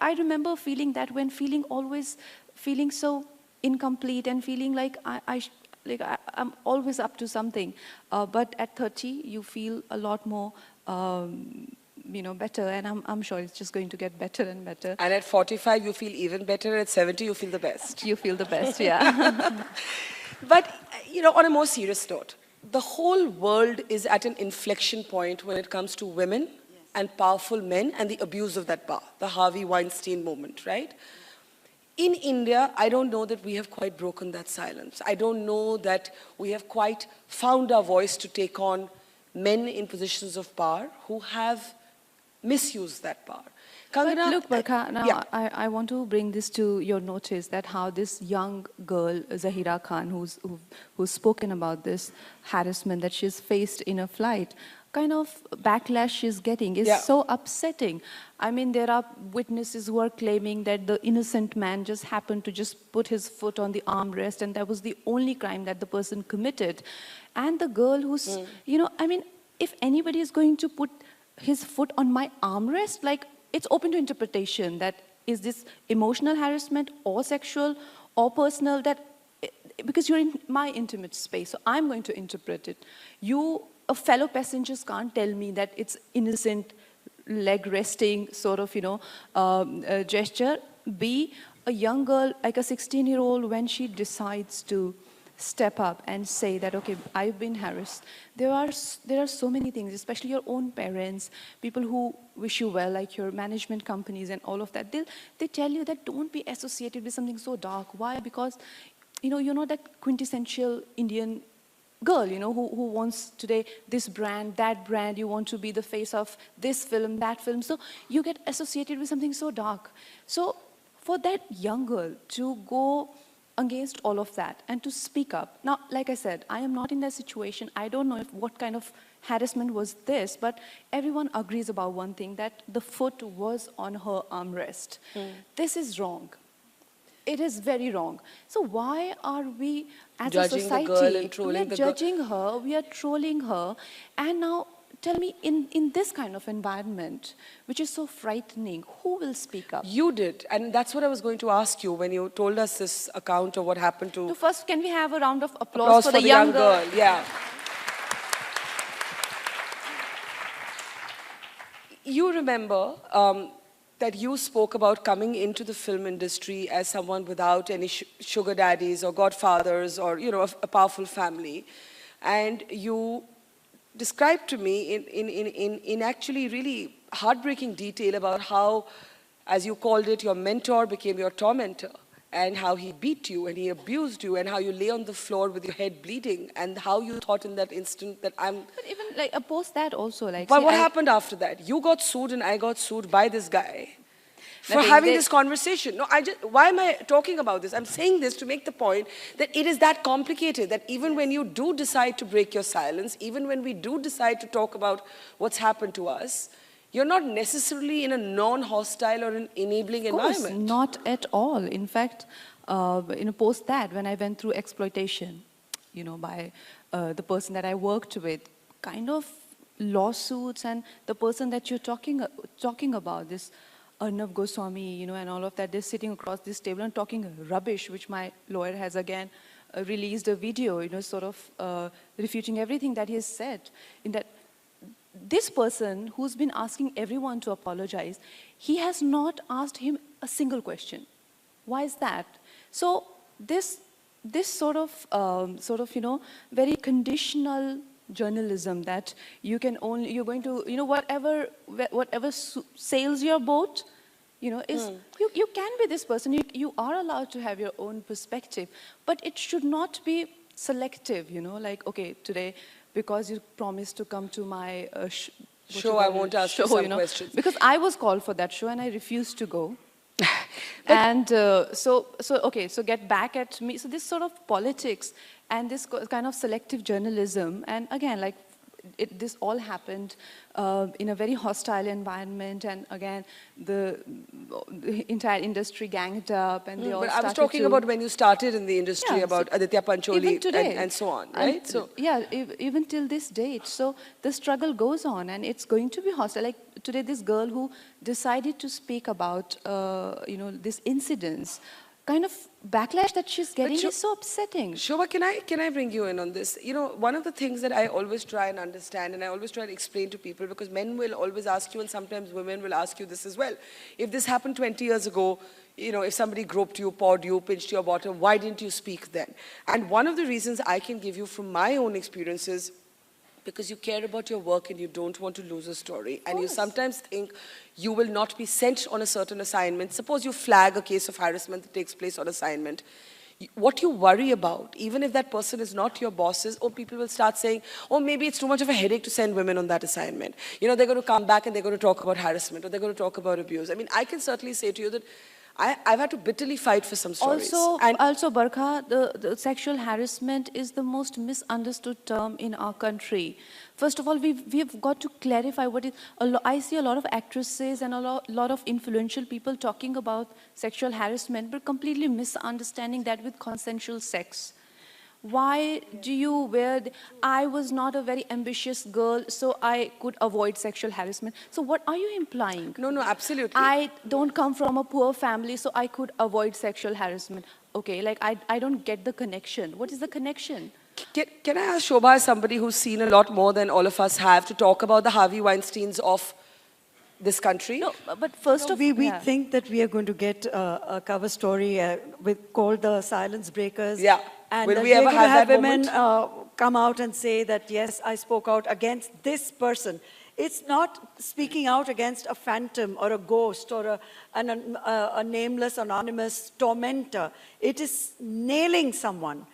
I remember feeling that when always feeling so incomplete and feeling like I'm always up to something. But at 30, you feel a lot more, better, and I'm sure it's just going to get better and better. And at 45, you feel even better. At 70, you feel the best. You feel the best, yeah. But, on a more serious note, the whole world is at an inflection point when it comes to women and powerful men and the abuse of that power, the Harvey Weinstein moment, right? In India, I don't know that we have quite broken that silence. I don't know that we have quite found our voice to take on men in positions of power who have misused that power. But look, Barkha, now I want to bring this to your notice that how this young girl, Zahira Khan, who's spoken about this harassment that she's faced in a flight, kind of backlash she's getting is so upsetting. I mean, there are witnesses who are claiming that the innocent man just happened to just put his foot on the armrest and that was the only crime that the person committed. And the girl who's, if anybody is going to put his foot on my armrest, it's open to interpretation. That is this emotional harassment or sexual or personal, because you're in my intimate space, so I'm going to interpret it. A fellow passengers can't tell me that it's innocent leg resting sort of, gesture. B, a young girl, like a 16-year-old, when she decides to step up and say that, okay, I've been harassed. There are so many things, especially your own parents, people who wish you well, like your management companies and all of that. They tell you that don't be associated with something so dark. Why? Because, you're not that quintessential Indian girl, who wants today this brand, that brand, you want to be the face of this film, that film. So you get associated with something so dark. So for that young girl to go against all of that and to speak up. Now, like I said, I am not in that situation. I don't know what kind of harassment was this, but everyone agrees about one thing, that the foot was on her armrest. This is wrong. It is very wrong. So why are we, as Judging a society, the girl and trolling we are the girl. judging her, we are trolling her, and now tell me, in this kind of environment, which is so frightening, who will speak up? You did, and that's what I was going to ask you when you told us this account of what happened to... So first, can we have a round of applause for the young young girl? Yeah. You remember that you spoke about coming into the film industry as someone without any sugar daddies or godfathers or, a powerful family. And you described to me in actually really heartbreaking detail about how, as you called it, your mentor became your tormentor, and how he beat you and he abused you, and how you lay on the floor with your head bleeding, and how you thought in that instant that I'm... But even like post that also, like... But see, what happened after that? You got sued and I got sued by this guy for Nothing, having this conversation. No, why am I talking about this? I'm saying this to make the point that it is that complicated, that even when you do decide to break your silence, even when we do decide to talk about what's happened to us, you're not necessarily in a non-hostile or an enabling environment. Not at all. In fact, post that, when I went through exploitation, by the person that I worked with, kind of lawsuits, and the person that you're talking about, this Arnav Goswami, and all of that, they're sitting across this table and talking rubbish, which my lawyer has again released a video, sort of refuting everything that he has said. In that, this person who's been asking everyone to apologize, he has not asked him a single question. Why is that? So this sort of very conditional journalism, that you're going to, whatever sails your boat, is, you can be this person, you are allowed to have your own perspective, but it should not be selective, like, okay, today, because you promised to come to my show, I won't ask you some questions. Because I was called for that show and I refused to go. And so get back at me. So this sort of politics and this kind of selective journalism, and again, like, this all happened in a very hostile environment, and again, the entire industry ganged up, and they all But started I was talking about when you started in the industry, about Aditya Pancholi today, and so on, right? And, so yeah, even till this date. So the struggle goes on, and it's going to be hostile. Like today, this girl who decided to speak about, this incidents, kind of backlash that she's getting is so upsetting. Shobha, can I bring you in on this? One of the things that I always try and understand, and I always try to explain to people, because men will always ask you, and sometimes women will ask you this as well. If this happened 20 years ago, if somebody groped you, pawed you, pinched your bottom, why didn't you speak then? And one of the reasons I can give you from my own experiences, because you care about your work and you don't want to lose a story, and you sometimes think you will not be sent on a certain assignment. Suppose you flag a case of harassment that takes place on assignment. What you worry about, even if that person is not your bosses, or people will start saying, oh, maybe it's too much of a headache to send women on that assignment. They're going to come back and they're going to talk about harassment, or they're going to talk about abuse. I mean, I can certainly say to you that I've had to bitterly fight for some stories. Also, Barkha, the sexual harassment is the most misunderstood term in our country. First of all, we've got to clarify what is. I see a lot of actresses and a lot of influential people talking about sexual harassment, but completely misunderstanding that with consensual sex. Why do you wear... I was not a very ambitious girl, so I could avoid sexual harassment. So what are you implying? No, absolutely. I don't come from a poor family, so I could avoid sexual harassment. Okay, like I don't get the connection. What is the connection? Can I ask Shobha, as somebody who's seen a lot more than all of us have, to talk about the Harvey Weinsteins of this country? No, but first we think that we are going to get a cover story called The Silence Breakers. Yeah. And will we ever have that women moment? Come out and say that, yes, I spoke out against this person. It's not speaking out against a phantom or a ghost or a nameless, anonymous tormentor. It is nailing someone.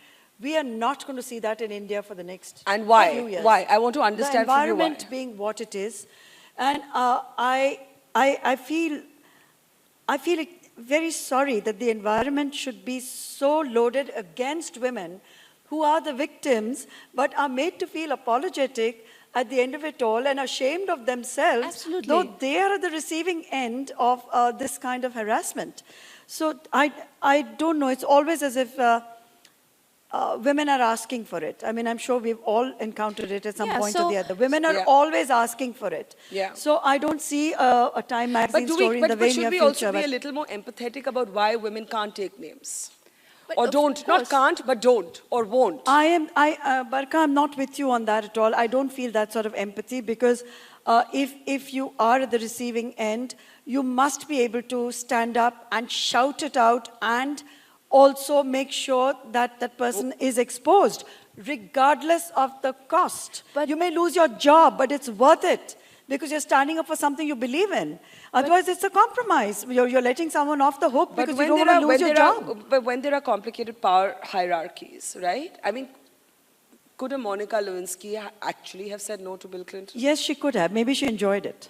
We are not going to see that in India for the next And why? few years. Why? I want to understand the from you why. environment being what it is. And I feel very sorry that the environment should be so loaded against women who are the victims, but are made to feel apologetic at the end of it all and ashamed of themselves, Absolutely. though they are at the receiving end of this kind of harassment. So I don't know, it's always as if women are asking for it. I mean, I'm sure we've all encountered it at some point or the other. Women are always asking for it. Yeah. So I don't see a Time magazine story in the very near future. But should we also be a little more empathetic about why women can't take names? But Or of don't, not course. can't, but don't, or won't. Barka, I'm not with you on that at all. I don't feel that sort of empathy because if you are at the receiving end, you must be able to stand up and shout it out and also make sure that that person is exposed, regardless of the cost. But you may lose your job, but it's worth it because you're standing up for something you believe in. Otherwise, it's a compromise. You're letting someone off the hook because you don't want to lose your job. But when there are complicated power hierarchies, right? I mean, could a Monica Lewinsky actually have said no to Bill Clinton? Yes, she could have. Maybe she enjoyed it.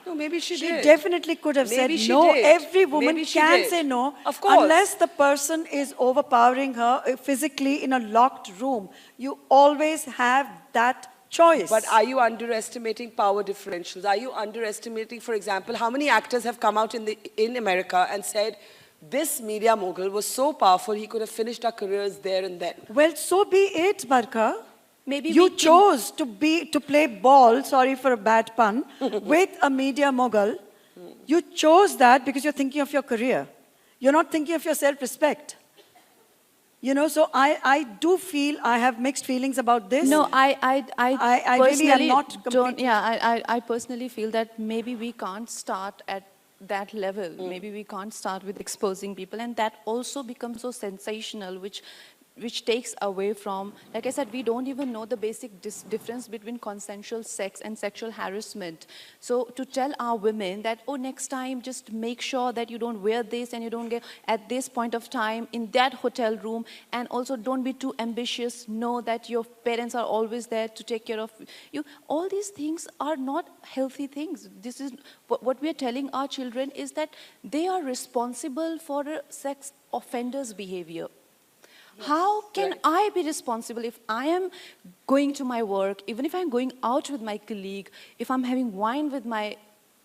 No, maybe she She did. definitely could have Maybe said she no. did. Every woman Maybe she can did. say no. Of course. Unless the person is overpowering her physically in a locked room. You always have that choice. But are you underestimating power differentials? Are you underestimating, for example, how many actors have come out in America and said, this media mogul was so powerful, he could have finished our careers there and then? Well, so be it, Barka. Maybe You we can- chose to play ball, sorry for a bad pun, with a media mogul. You chose that because you're thinking of your career. You're not thinking of your self-respect. You know, so I do feel I have mixed feelings about this. No, I really am personally not don't. completely- Yeah, I personally feel that maybe we can't start at that level. Maybe we can't start with exposing people, and that also becomes so sensational, which takes away from, like I said, we don't even know the basic difference between consensual sex and sexual harassment. So to tell our women that, oh, next time, just make sure that you don't wear this and you don't get at this point of time in that hotel room, and also don't be too ambitious. Know that your parents are always there to take care of you. All these things are not healthy things. This is what we are telling our children, is that they are responsible for a sex offender's behavior. How can I be responsible if I am going to my work, even if I'm going out with my colleague, if I'm having wine with my,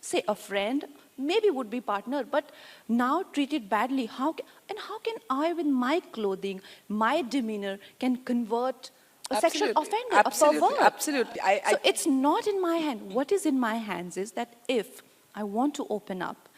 say, a friend, maybe would be partner, but now treated badly? How can I, with my clothing, my demeanor, can convert a sexual offender, a pervert? Absolutely. So it's not in my hand. What is in my hands is that if I want to open up,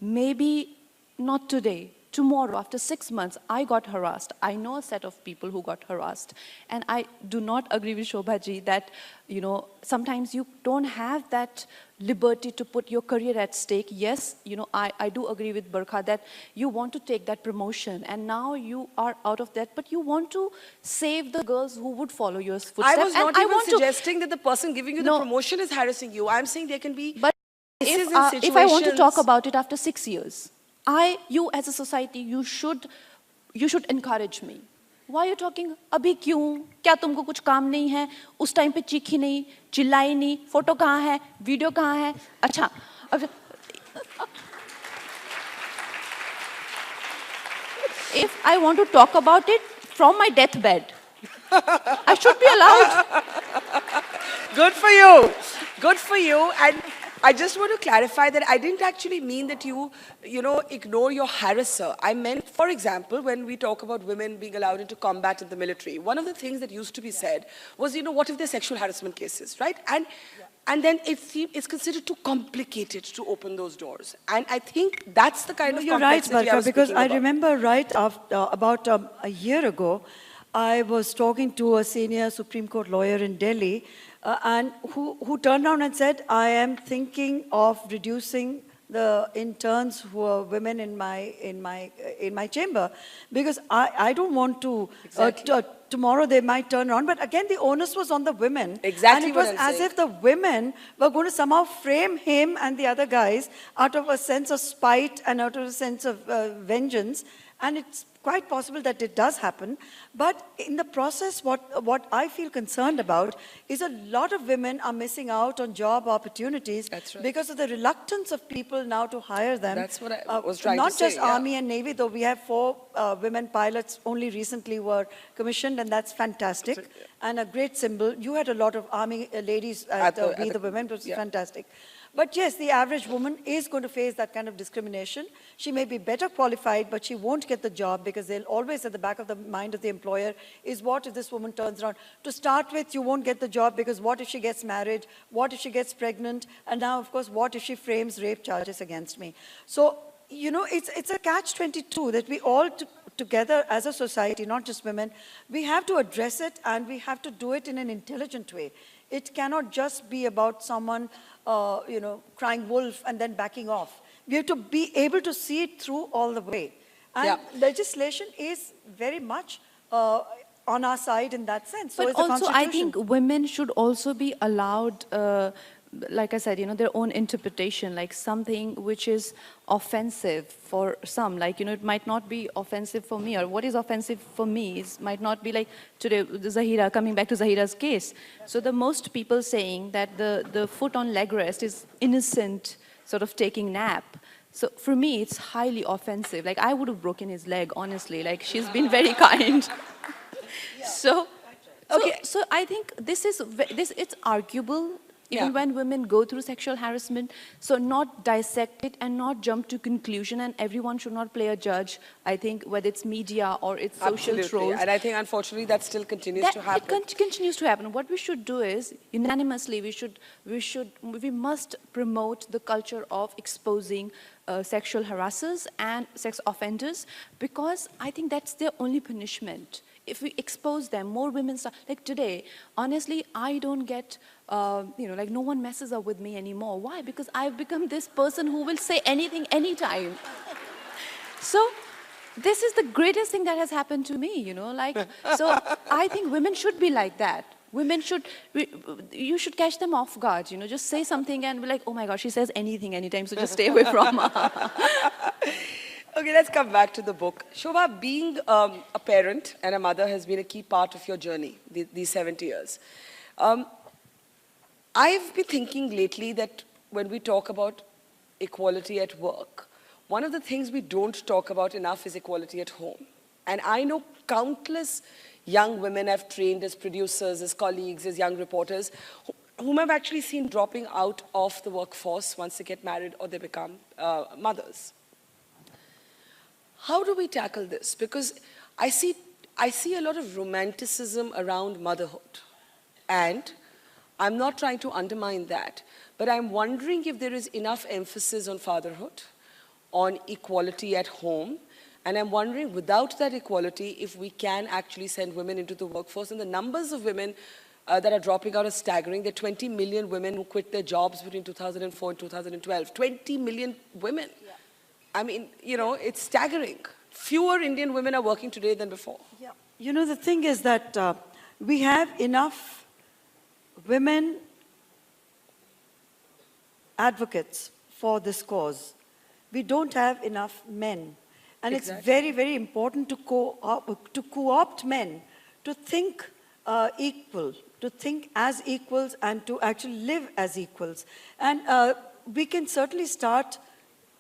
maybe not today, tomorrow, after 6 months, I got harassed. I know a set of people who got harassed. And I do not agree with Shobhaji that, you know, sometimes you don't have that liberty to put your career at stake. Yes, you know, I do agree with Barkha that you want to take that promotion, and now you are out of that, but you want to save the girls who would follow your footsteps. I was not and even want suggesting that the person giving you the No. promotion is harassing you. I'm saying there can be But cases if I want to talk situations- about it after 6 years, you as a society, you should encourage me. Why are you talking? अभी क्यों? क्या तुमको कुछ काम नहीं है? उस time पे चीखी नहीं, चिल्लाई नहीं, फोटो कहाँ है, वीडियो कहाँ है? अच्छा, अब if I want to talk about it from my deathbed, I should be allowed. Good for you. Good for you. And I just want to clarify that I didn't actually mean that you ignore your harasser. I meant, for example, when we talk about women being allowed into combat in the military, one of the things that used to be said was, what if they're sexual harassment cases, right? And then it's considered too complicated to open those doors. And I think that's the kind of You're right, complexity I Barka, was because speaking I about. remember about a year ago, I was talking to a senior Supreme Court lawyer in Delhi, and who turned around and said, I am thinking of reducing the interns who are women in my chamber, because I don't want to, tomorrow they might turn around, but again the onus was on the women. Exactly and it was what I'm as saying. if the women were going to somehow frame him and the other guys out of a sense of spite and out of a sense of vengeance, and quite possible that it does happen. But in the process, what I feel concerned about is a lot of women are missing out on job opportunities because of the reluctance of people now to hire them. That's what I was trying to say. Not just Army and Navy, though we have 4 women pilots only recently were commissioned, and that's fantastic. And a great symbol. You had a lot of Army ladies at We the Women, which was fantastic. But yes, the average woman is going to face that kind of discrimination. She may be better qualified, but she won't get the job because they'll always at the back of the mind of the employer is what if this woman turns around. To start with, you won't get the job because what if she gets married? What if she gets pregnant? And now, of course, what if she frames rape charges against me? So, you know, it's a catch-22 that we all together as a society, not just women, we have to address it and we have to do it in an intelligent way. It cannot just be about someone you know, crying wolf and then backing off. We have to be able to see it through all the way. And legislation is very much on our side in that sense. So but also, I think women should also be allowed, like I said, you know, their own interpretation, like something which is offensive for some. Like, you know, it might not be offensive for me, or what is offensive for me might not be like today, Zahira, coming back to Zahira's case. So the most people saying that the foot on leg rest is innocent, sort of taking nap. So for me, it's highly offensive. Like, I would have broken his leg, honestly. Like, she's been very kind. So I think it's arguable. Even when women go through sexual harassment, so not dissect it and not jump to conclusion, and everyone should not play a judge, I think, whether it's media or it's social trolls. And I think, unfortunately, that still continues to happen. It continues to happen. What we should do is, unanimously, we must promote the culture of exposing sexual harassers and sex offenders, because I think that's their only punishment. If we expose them, more women start. Like today, honestly, I don't get, you know, like no one messes up with me anymore. Why? Because I've become this person who will say anything, anytime. So this is the greatest thing that has happened to me, you know, like, so I think women should be like that. Women should, you should catch them off guard, you know, just say something and be like, oh my gosh, she says anything, anytime, so just stay away from her. Okay, let's come back to the book. Shobha, being a parent and a mother has been a key part of your journey, these 70 years. I've been thinking lately that when we talk about equality at work, one of the things we don't talk about enough is equality at home. And I know countless young women I've trained as producers, as colleagues, as young reporters, whom I've actually seen dropping out of the workforce once they get married or they become mothers. How do we tackle this? Because I see a lot of romanticism around motherhood. And I'm not trying to undermine that, but I'm wondering if there is enough emphasis on fatherhood, on equality at home, and I'm wondering, without that equality, if we can actually send women into the workforce. And the numbers of women that are dropping out are staggering. There are 20 million women who quit their jobs between 2004 and 2012. 20 million women. Yeah. I mean, you know, it's staggering. Fewer Indian women are working today than before. Yeah. You know, the thing is that we have enough women advocates for this cause. We don't have enough men. And it's very, very important to co-opt men to think equal, to think as equals and to actually live as equals. And we can certainly start.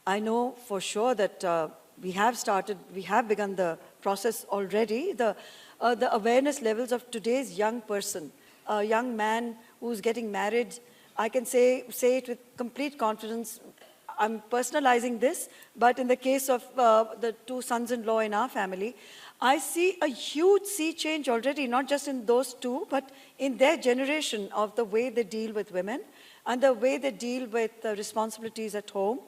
I know for sure that we have begun the process already. The awareness levels of today's young person, a young man who's getting married, I can say it with complete confidence. I'm personalizing this, but in the case of the 2 sons-in-law in our family, I see a huge sea change already, not just in those 2, but in their generation of the way they deal with women and the way they deal with the responsibilities at home.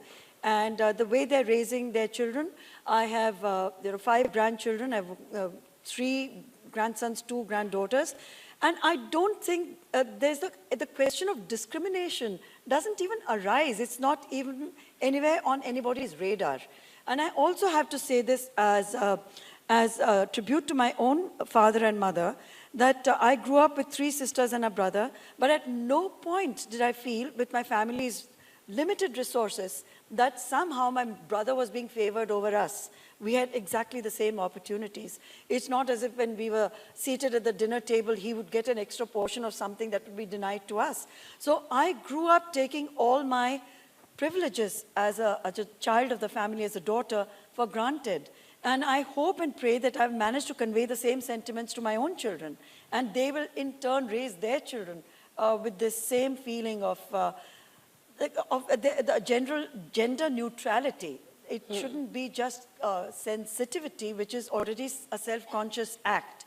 And the way they're raising their children. I have, there are 5 grandchildren. I have 3 grandsons, 2 granddaughters. And I don't think there's the question of discrimination doesn't even arise. It's not even anywhere on anybody's radar. And I also have to say this as a tribute to my own father and mother, that I grew up with 3 sisters and a brother, but at no point did I feel, with my family's limited resources, that somehow my brother was being favored over us. we had exactly the same opportunities. It's not as if when we were seated at the dinner table, he would get an extra portion of something that would be denied to us. So I grew up taking all my privileges as a child of the family, as a daughter, for granted. And I hope and pray that I've managed to convey the same sentiments to my own children. And they will in turn raise their children with this same feeling of the general gender neutrality. It shouldn't be just sensitivity, which is already a self-conscious act.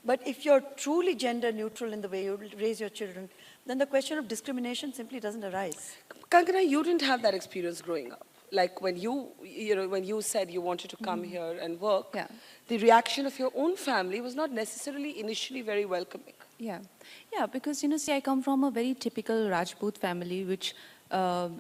But if you're truly gender neutral in the way you raise your children, then the question of discrimination simply doesn't arise. Kankana, you didn't have that experience growing up. Like when when you said you wanted to come here and work, the reaction of your own family was not necessarily initially very welcoming. Yeah, because, see, I come from a very typical Rajput family, which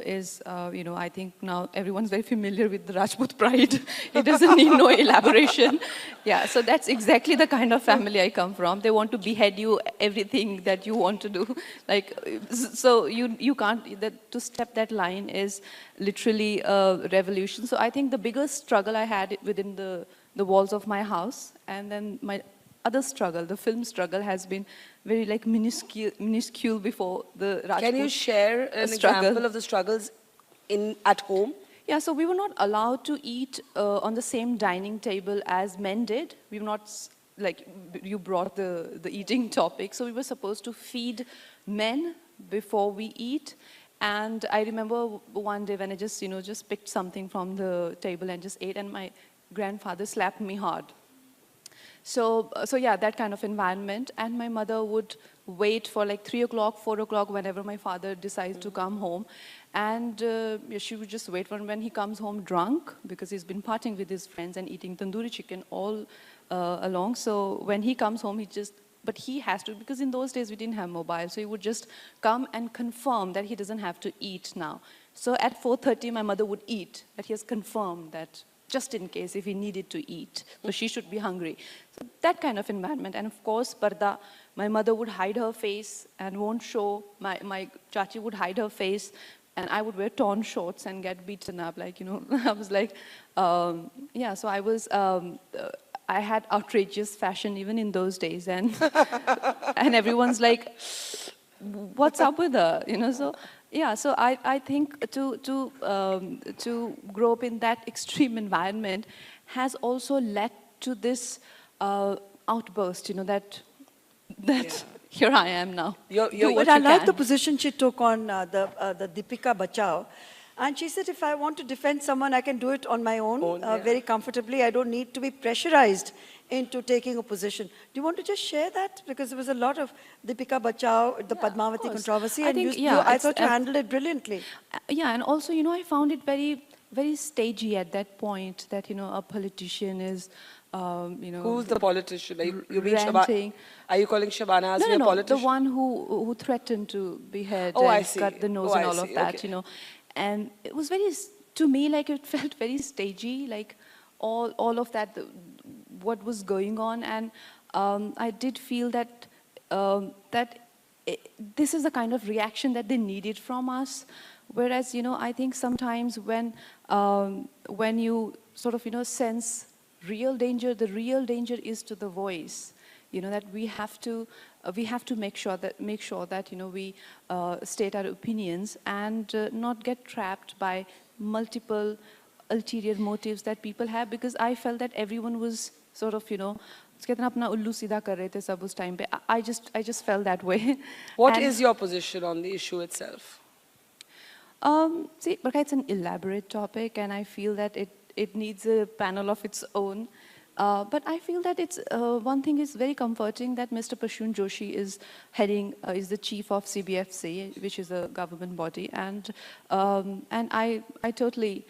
is, I think now everyone's very familiar with the Rajput pride. It doesn't need no elaboration. Yeah, so that's exactly the kind of family I come from. They want to behead you, everything that you want to do. Like, so you can't, to step that line is literally a revolution. So I think the biggest struggle I had within the walls of my house, and then my other struggle, the film struggle, has been very like minuscule before the Rajput. Can you share an example of the struggles at home? Yeah, so we were not allowed to eat on the same dining table as men did. We were not, like, you brought the eating topic, so we were supposed to feed men before we eat. And I remember one day when I just picked something from the table and just ate, and my grandfather slapped me hard. So yeah, that kind of environment. And my mother would wait for like 3 o'clock, 4 o'clock, whenever my father decides to come home. And she would just wait for him when he comes home drunk, because he's been partying with his friends and eating tandoori chicken all along. So when he comes home, but he has to, because in those days we didn't have mobile, so he would just come and confirm that he doesn't have to eat now. So at 4:30, my mother would eat, that he has confirmed that, just in case if he needed to eat. So she should be hungry. So that kind of environment. And of course, parda, my mother would hide her face and won't show. My chachi would hide her face, and I would wear torn shorts and get beaten up. Like, I was like, yeah, so I had outrageous fashion even in those days. And, and everyone's like, what's up with her? So. Yeah, so I think to grow up in that extreme environment has also led to this outburst, that here I am now. But I like the position she took on the Deepika Bachao. And she said, if I want to defend someone, I can do it on my own, very comfortably. I don't need to be pressurized into taking a position. Do you want to just share that? Because there was a lot of Deepika Bachao, the Padmavati controversy, and I thought you handled it brilliantly. Yeah, and also, I found it very, very stagey at that point that, a politician is, Who's the politician? You mean ranting. Are you calling Shabana Azmi a politician? The one who threatened to behead and cut the nose and all of that, okay. And it was very, to me, like it felt very stagey, like all of that, what was going on. And I did feel that this is the kind of reaction that they needed from us. Whereas, I think sometimes when you sort of, sense real danger, the real danger is to the voice. That we have to make sure that we state our opinions and not get trapped by multiple ulterior motives that people have, because I felt that everyone was sort of, I just felt that way. What is your position on the issue itself? See, it's an elaborate topic, and I feel that it needs a panel of its own. But I feel that it's one thing is very comforting that Mr. Prashun Joshi is the chief of CBFC, which is a government body, and I totally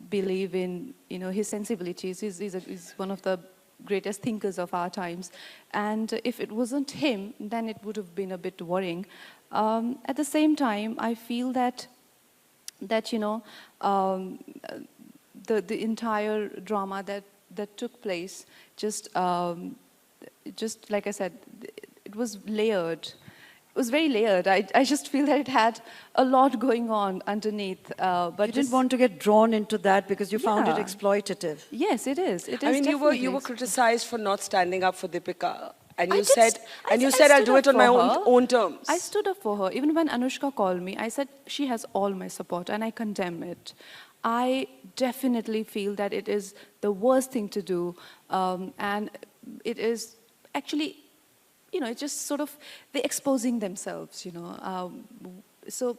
believe in his sensibilities. He's one of the greatest thinkers of our times, and if it wasn't him, then it would have been a bit worrying. At the same time, I feel that the entire drama that took place, just like I said, it was layered, was very layered. I just feel that it had a lot going on underneath. But You didn't want to get drawn into that because you found it Yeah. exploitative. Yes, it is. It is. I mean, you were definitely. criticized for not standing up for Deepika, and I you did said, st- and I you said, I'll stood do up it on my for own her. own terms. I stood up for her. Even when Anushka called me, I said she has all my support, and I condemn it. I definitely feel that it is the worst thing to do, and it is actually, it's just sort of they're exposing themselves, So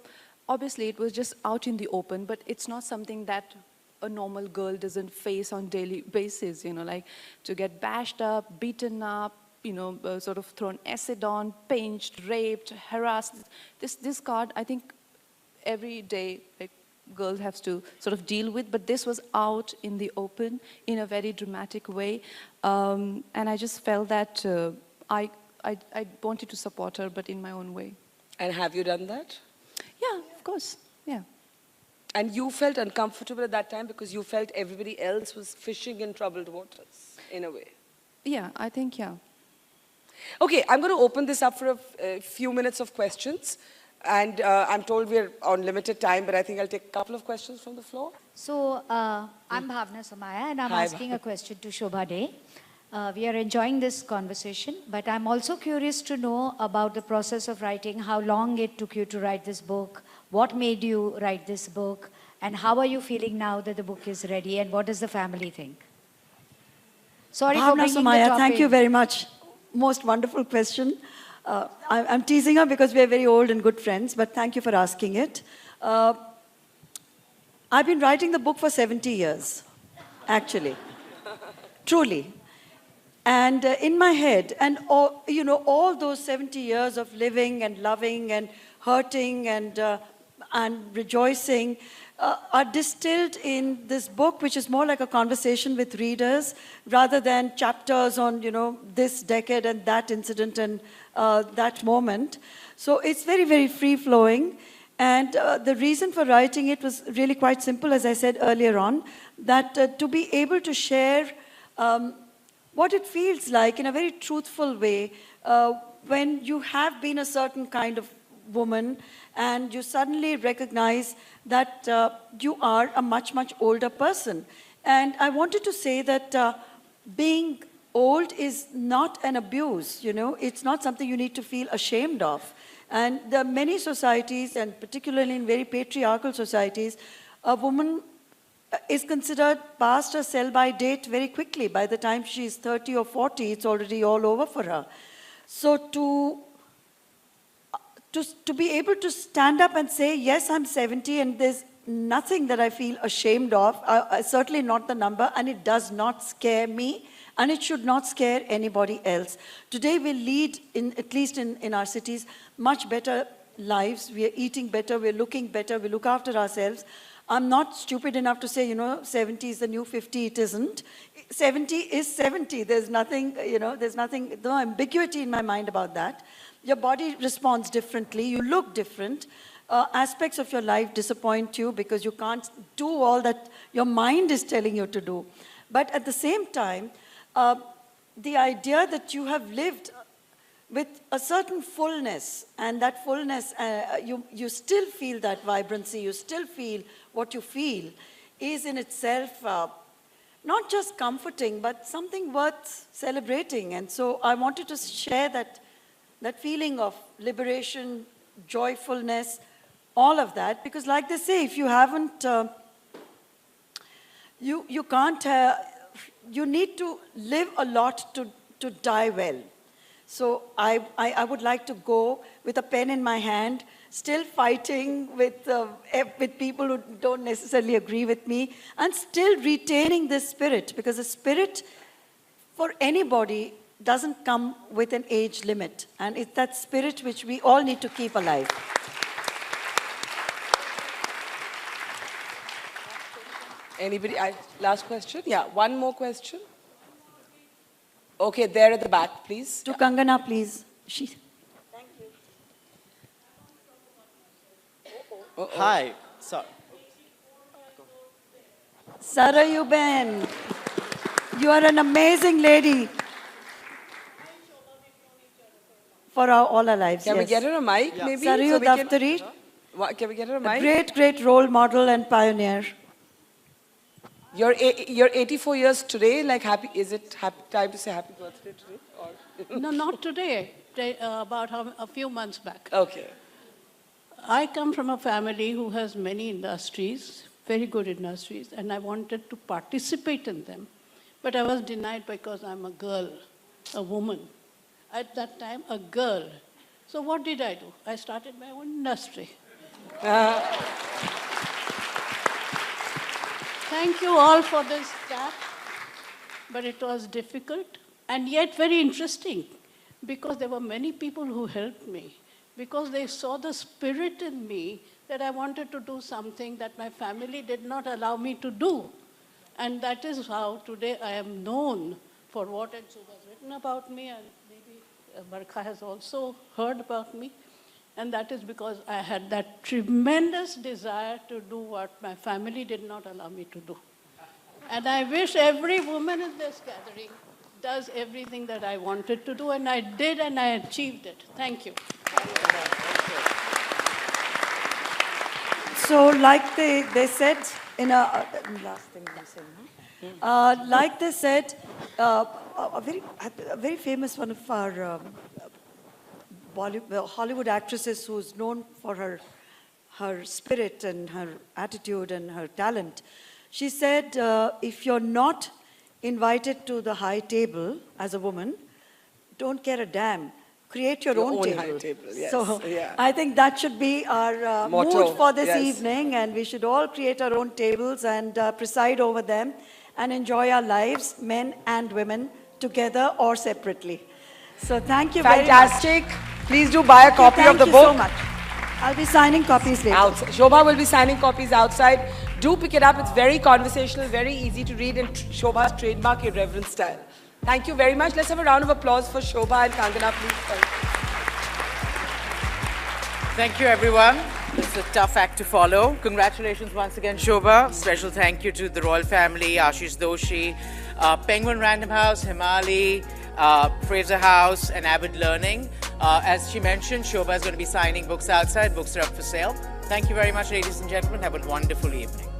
obviously it was just out in the open, but it's not something that a normal girl doesn't face on daily basis, like to get bashed up, beaten up, sort of thrown acid on, pinched, raped, harassed. This card, I think every day, like, girls have to sort of deal with, but this was out in the open in a very dramatic way. And I just felt that I wanted to support her, but in my own way. And have you done that? Yeah, of course, yeah. And you felt uncomfortable at that time because you felt everybody else was fishing in troubled waters, in a way. Yeah, I think, yeah. Okay, I'm going to open this up for a few minutes of questions. And I'm told we're on limited time, but I think I'll take a couple of questions from the floor. So, I'm Bhavna Somaya, and I'm Hi, asking a question to Shobha Dey. We are enjoying this conversation, but I'm also curious to know about the process of writing, how long it took you to write this book, what made you write this book, and how are you feeling now that the book is ready, and what does the family think? Sorry for Bhavna bringing the Somaya, topic. thank you very much. Most wonderful question. I'm teasing her because we're very old and good friends, but thank you for asking it. I've been writing the book for 70 years, actually. Truly. And in my head, and all those 70 years of living and loving and hurting and rejoicing are distilled in this book, which is more like a conversation with readers rather than chapters on, this decade and that incident and that moment. So it's very, very free-flowing. And the reason for writing it was really quite simple, as I said earlier on, that to be able to share what it feels like in a very truthful way when you have been a certain kind of woman and you suddenly recognize that you are a much, much older person. And I wanted to say that being old is not an abuse, It's not something you need to feel ashamed of. And there are many societies, and particularly in very patriarchal societies, a woman is considered past her sell-by date very quickly. By the time she's 30 or 40, it's already all over for her. So to be able to stand up and say, yes, I'm 70 and there's nothing that I feel ashamed of, certainly not the number, and it does not scare me, and it should not scare anybody else. Today we lead, at least in our cities, much better lives. We are eating better, we're looking better, we look after ourselves. I'm not stupid enough to say, 70 is the new 50. It isn't. 70 is 70. There's nothing, no ambiguity in my mind about that. Your body responds differently. You look different. Aspects of your life disappoint you because you can't do all that your mind is telling you to do. But at the same time, the idea that you have lived with a certain fullness, and that fullness, you still feel that vibrancy, you still feel what you feel, is in itself not just comforting, but something worth celebrating. And so I wanted to share that feeling of liberation, joyfulness, all of that, because like they say, if you haven't, you can't, you need to live a lot to die well. So I would like to go with a pen in my hand, still fighting with people who don't necessarily agree with me, and still retaining this spirit, because the spirit for anybody doesn't come with an age limit. And it's that spirit which we all need to keep alive. Anybody? Last question? Yeah, one more question. Okay, there at the back, please. To Kangana, please. Thank you. Hi. So, Sarayu Ben, you are an amazing lady. for all our lives. Can we yes. get her a mic, maybe? Sariyu we can- Daftari, Can we get her a a mic? great, great role model and pioneer. You're 84 years today. Like happy? Is it time to say happy birthday today? Or No, not today. About a few months back. okay. I come from a family who has many industries, very good industries, and I wanted to participate in them. But I was denied because I'm a girl, a woman. At that time, a girl. So what did I do? I started my own industry. Thank you all for this chat, but it was difficult and yet very interesting because there were many people who helped me, because they saw the spirit in me that I wanted to do something that my family did not allow me to do. And that is how today I am known for what has written about me, and maybe Barkha has also heard about me. And that is because I had that tremendous desire to do what my family did not allow me to do. And I wish every woman in this gathering does everything that I wanted to do, and I did, and I achieved it. Thank you. So like they said in a, last thing I'm saying, like they said, a very famous one of our Hollywood actresses who's known for her spirit and her attitude and her talent. She said, if you're not invited to the high table as a woman, don't care a damn. Create your own table. High table. Yes. So yeah. I think that should be our Motto, mood for this yes. evening, and we should all create our own tables and preside over them and enjoy our lives, men and women, together or separately. So thank you very much. Fantastic. Please do buy a copy of the book. Thank you so much. I'll be signing copies later. Outside. Shobha will be signing copies outside. Do pick it up. It's very conversational, very easy to read in Shobha's trademark irreverent style. Thank you very much. Let's have a round of applause for Shobha and Kangana, please. Thank you, everyone. This is a tough act to follow. Congratulations once again, Shobha. Special thank you to the royal family, Ashish Doshi, Penguin Random House, Himali, Fraser House, and Avid Learning. As she mentioned, Shobha is going to be signing books outside. Books are up for sale. Thank you very much, ladies and gentlemen. Have a wonderful evening.